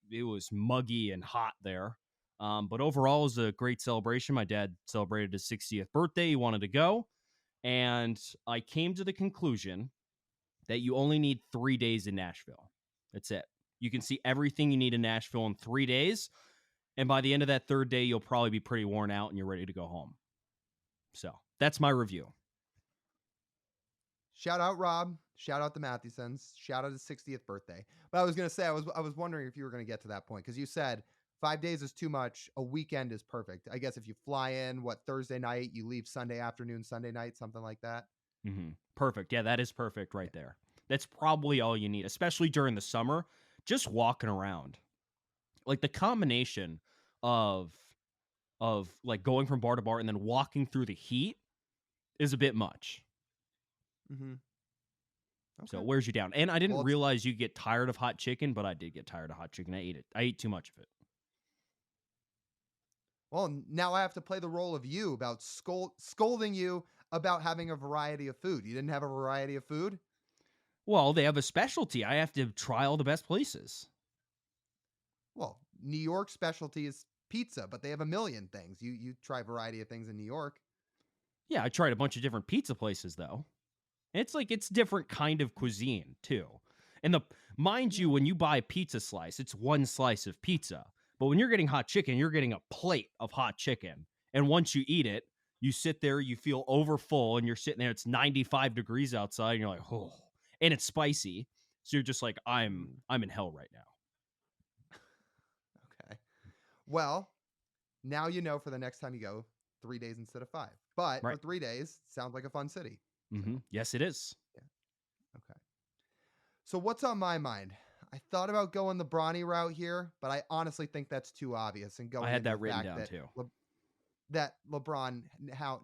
muggy and hot there. But overall, it was a great celebration. My dad celebrated his 60th birthday. He wanted to go. And I came to the conclusion that you only need 3 days in Nashville. That's it. You can see everything you need in Nashville in 3 days. And by the end of that 3rd day, you'll probably be pretty worn out and you're ready to go home. So that's my review. Shout out Rob. Shout out the Mathesons. Shout out his 60th birthday. But I was going to say, I was wondering if you were going to get to that point because you said 5 days is too much. A weekend is perfect. I guess if you fly in, Thursday night, you leave Sunday afternoon, Sunday night, something like that. Mm-hmm. Perfect. Yeah, that is perfect right there. That's probably all you need, especially during the summer. Just walking around. Like the combination of like going from bar to bar and then walking through the heat is a bit much. Mm-hmm. Okay. So it wears you down. And I didn't realize you get tired of hot chicken, but I did get tired of hot chicken. I ate it. I ate too much of it. Well, now I have to play the role of you about scolding you about having a variety of food. You didn't have a variety of food? Well, they have a specialty. I have to try all the best places. Well, New York specialty is pizza, but they have a million things. You try a variety of things in New York. Yeah, I tried a bunch of different pizza places, though. It's different kind of cuisine, too. And mind you, when you buy a pizza slice, it's one slice of pizza. But when you're getting hot chicken, you're getting a plate of hot chicken. And once you eat it, you sit there, you feel over full, and you're sitting there, it's 95 degrees outside, and you're like, oh. And it's spicy. So you're just like, I'm in hell right now. Okay. Well, now you know for the next time you go, 3 days instead of 5. But for 3 days, sounds like a fun city. Mm-hmm. So. Yes, it is. Yeah. Okay. So what's on my mind? I thought about going the Bronny route here, but I honestly think that's too obvious. And I had that written down too. That LeBron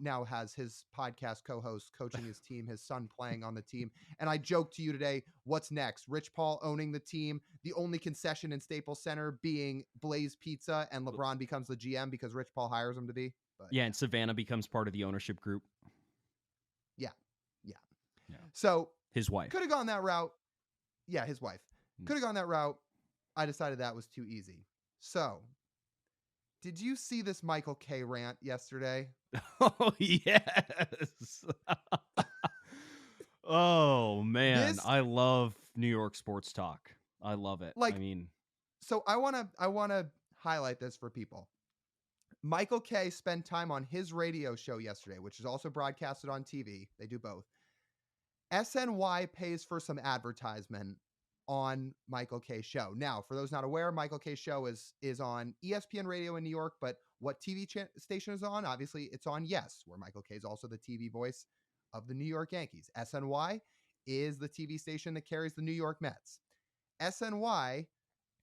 now has his podcast co-host coaching his team, his son playing on the team. And I joked to you today, what's next? Rich Paul owning the team, the only concession in Staples Center being Blaze Pizza, and LeBron becomes the GM because Rich Paul hires him to be. But, yeah, and Savannah becomes part of the ownership group. Yeah. So his wife could have gone that route. Yeah, his wife could have gone that route. I decided that was too easy. So, did you see this Michael K rant yesterday? Oh, yes. Oh, man. I love New York sports talk. I love it. So I want to highlight this for people. Michael K spent time on his radio show yesterday, which is also broadcasted on TV. They do both. SNY pays for some advertisement on Michael K's show. Now, for those not aware, Michael K's show is on ESPN radio in New York, but what TV station is on? Obviously, it's on Yes, where Michael K is also the TV voice of the New York Yankees. SNY is the TV station that carries the New York Mets. SNY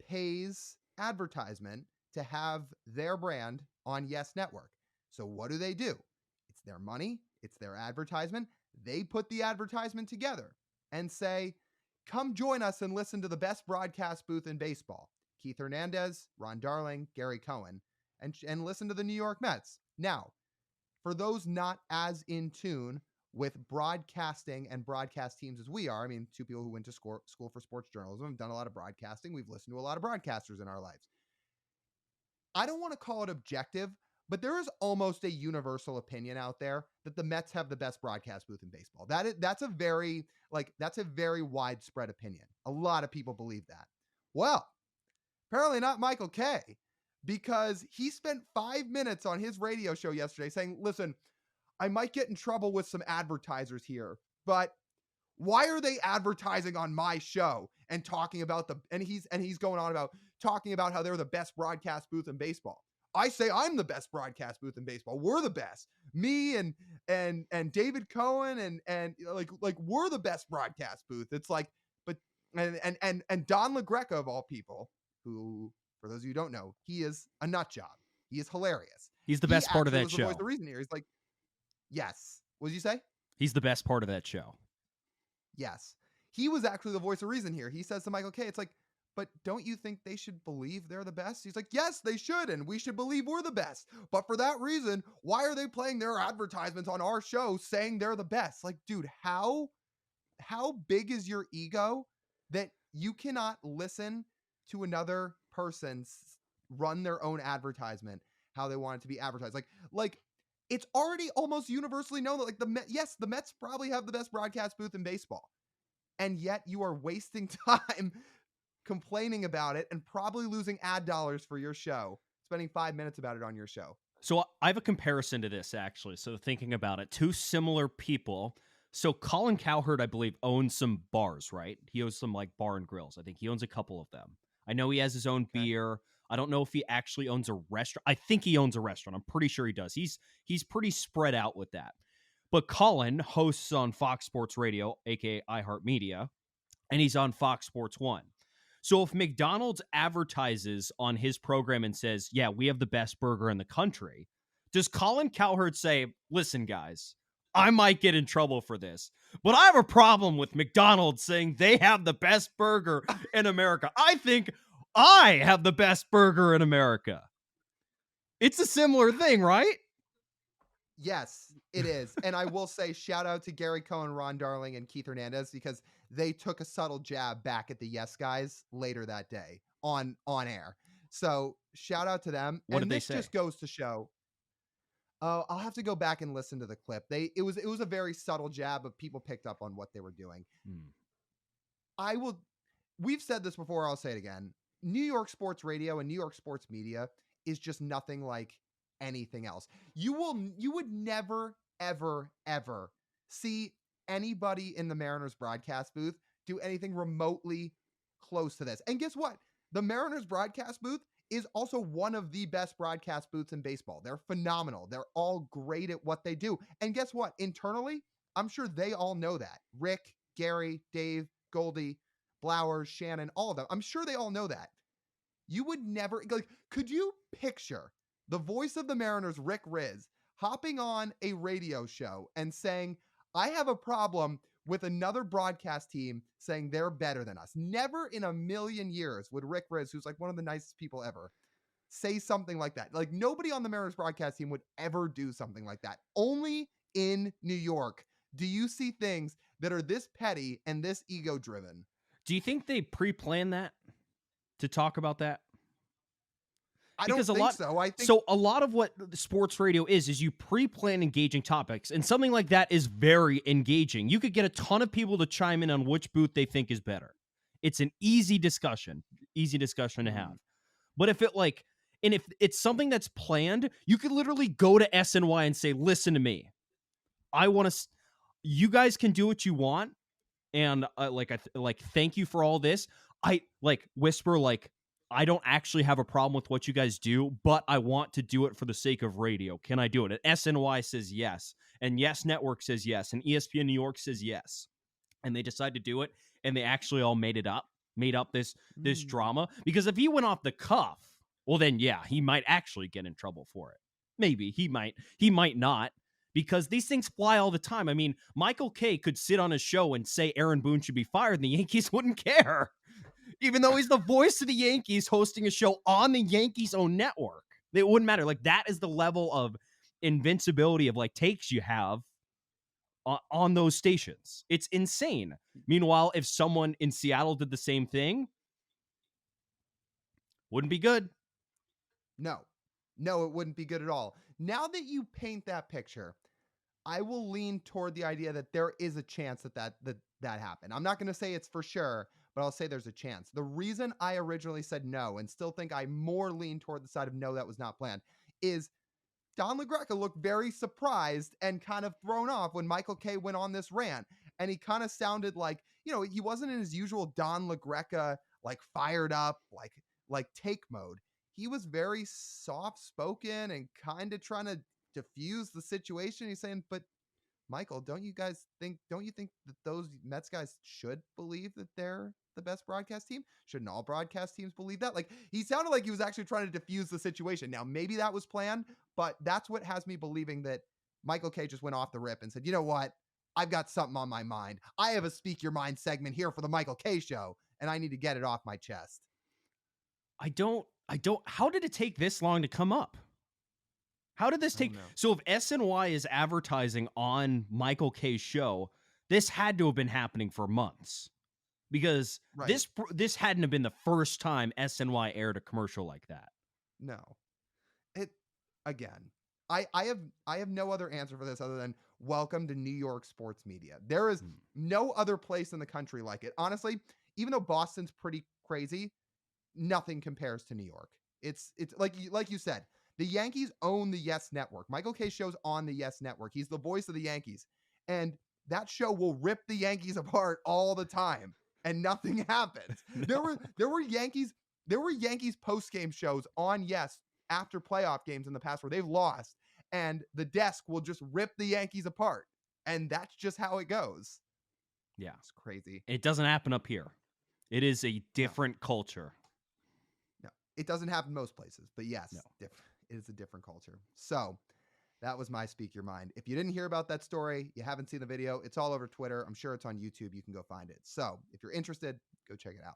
pays advertisement to have their brand on Yes Network. So what do? It's their money. It's their advertisement. They put the advertisement together and say, come join us and listen to the best broadcast booth in baseball. Keith Hernandez, Ron Darling, Gary Cohen, and listen to the New York Mets. Now, for those not as in tune with broadcasting and broadcast teams as we are, I mean, two people who went to school for sports journalism, have done a lot of broadcasting. We've listened to a lot of broadcasters in our lives. I don't want to call it objective, but there is almost a universal opinion out there that the Mets have the best broadcast booth in baseball. That's a very widespread opinion. A lot of people believe that. Well, apparently not Michael Kay, because he spent 5 minutes on his radio show yesterday saying, listen, I might get in trouble with some advertisers here, but why are they advertising on my show and talking about he's going on about talking about how they're the best broadcast booth in baseball. I say I'm the best broadcast booth in baseball. We're the best. Me and David Cohen and like we're the best broadcast booth. It's like, but and Don LaGreca of all people, who, for those of you who don't know, he is a nut job. He is hilarious. He's the best part of that was show. The voice of reason here. He's like, yes. What did you say? He's the best part of that show. Yes. He was actually the voice of reason here. He says to Michael Kay, it's like, but don't you think they should believe they're the best? He's like, yes, they should. And we should believe we're the best. But for that reason, why are they playing their advertisements on our show saying they're the best? Like, dude, how big is your ego that you cannot listen to another person run their own advertisement how they want it to be advertised? Like it's already almost universally known that like the Mets probably have the best broadcast booth in baseball. And yet you are wasting time complaining about it and probably losing ad dollars for your show, spending 5 minutes about it on your show. So I have a comparison to this, actually. So thinking about it, two similar people. So Colin Cowherd, I believe, owns some bars, right? He owns some like bar and grills. I think he owns a couple of them. I know he has his own beer. I don't know if he actually owns a restaurant. I think he owns a restaurant. I'm pretty sure he does. He's pretty spread out with that. But Colin hosts on Fox Sports Radio, aka iHeartMedia, and he's on Fox Sports 1. So if McDonald's advertises on his program and says, yeah, we have the best burger in the country, does Colin Cowherd say, listen, guys, I might get in trouble for this, but I have a problem with McDonald's saying they have the best burger in America. I think I have the best burger in America. It's a similar thing, right? Yes, it is. And I will say shout out to Gary Cohen, Ron Darling, and Keith Hernandez, because they took a subtle jab back at the Yes guys later that day on air. So shout out to them. What and did they this say? Just goes to show. I'll have to go back and listen to the clip. It was a very subtle jab, but people picked up on what they were doing. We've said this before, I'll say it again. New York sports radio and New York sports media is just nothing like anything else. You would never, ever, ever see anybody in the Mariners broadcast booth do anything remotely close to this. And guess what? The Mariners broadcast booth is also one of the best broadcast booths in baseball. They're phenomenal. They're all great at what they do. And guess what? Internally, I'm sure they all know that. Rick, Gary, Dave, Goldie, Blowers, Shannon, all of them. I'm sure they all know that. You would never, like, could you picture the voice of the Mariners, Rick Riz, hopping on a radio show and saying, I have a problem with another broadcast team saying they're better than us? Never in a million years would Rick Riz, who's like one of the nicest people ever, say something like that. Like, nobody on the Mariners broadcast team would ever do something like that. Only in New York do you see things that are this petty and this ego-driven. Do you think they pre-planned that to talk about that? I don't think so. I think so. A lot of what sports radio is you pre-plan engaging topics, and something like that is very engaging. You could get a ton of people to chime in on which booth they think is better. It's an easy discussion to have. But if it's something that's planned, you could literally go to SNY and say, listen to me. You guys can do what you want. And thank you for all this. I whisper, I don't actually have a problem with what you guys do, but I want to do it for the sake of radio. Can I do it? And SNY says yes. And Yes Network says yes. And ESPN New York says yes. And they decide to do it. And they actually all made it up. made up this drama? Because if he went off the cuff, well then yeah, he might actually get in trouble for it. Maybe he might not, because these things fly all the time. I mean, Michael Kay could sit on his show and say Aaron Boone should be fired and the Yankees wouldn't care. Even though he's the voice of the Yankees hosting a show on the Yankees' own network. It wouldn't matter. Like, that is the level of invincibility of like takes you have on those stations. It's insane. Meanwhile, if someone in Seattle did the same thing, wouldn't be good. No, it wouldn't be good at all. Now that you paint that picture, I will lean toward the idea that there is a chance that happened. I'm not going to say it's for sure, but I'll say there's a chance. The reason I originally said no and still think I more lean toward the side of no, that was not planned, is Don LaGreca looked very surprised and kind of thrown off when Michael Kay went on this rant. And he kind of sounded like, he wasn't in his usual Don LaGreca, like fired up, like take mode. He was very soft-spoken and kind of trying to diffuse the situation. He's saying, but Michael, don't you think that those Mets guys should believe that they're the best broadcast team? Shouldn't all broadcast teams believe that? Like, he sounded like he was actually trying to diffuse the situation. Now, maybe that was planned, but that's what has me believing that Michael Kay just went off the rip and said, you know what? I've got something on my mind. I have a Speak Your Mind segment here for the Michael Kay show, and I need to get it off my chest. How did it take this long to come up? How did this take? So if SNY is advertising on Michael Kay's show, this had to have been happening for months, because this hadn't have been the first time SNY aired a commercial like that. No, I have no other answer for this other than welcome to New York sports media. There is no other place in the country like it. Honestly, even though Boston's pretty crazy, nothing compares to New York. It's like you said, the Yankees own the Yes Network. Michael Kay show's on the Yes Network. He's the voice of the Yankees. And that show will rip the Yankees apart all the time, and nothing happens. No. There were Yankees post-game shows on Yes after playoff games in the past where they've lost, and the desk will just rip the Yankees apart. And that's just how it goes. Yeah. It's crazy. It doesn't happen up here. It is a different culture. No, it doesn't happen most places, but yes, it is a different culture. So that was my Speak Your Mind. If you didn't hear about that story, you haven't seen the video, it's all over Twitter. I'm sure it's on YouTube. You can go find it. So if you're interested, go check it out.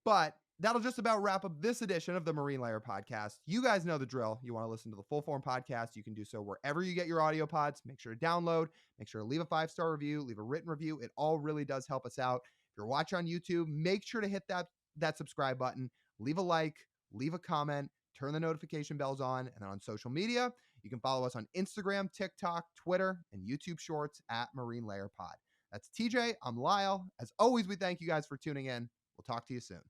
But that'll just about wrap up this edition of the Marine Layer podcast. You guys know the drill. You want to listen to the full form podcast, you can do so wherever you get your audio pods. Make sure to download, make sure to leave a 5-star review, leave a written review. It all really does help us out. If you're watching on YouTube, make sure to hit that subscribe button, leave a like, leave a comment, turn the notification bells on. And then on social media, you can follow us on Instagram, TikTok, Twitter, and YouTube Shorts at Marine Layer Pod. That's TJ. I'm Lyle. As always, we thank you guys for tuning in. We'll talk to you soon.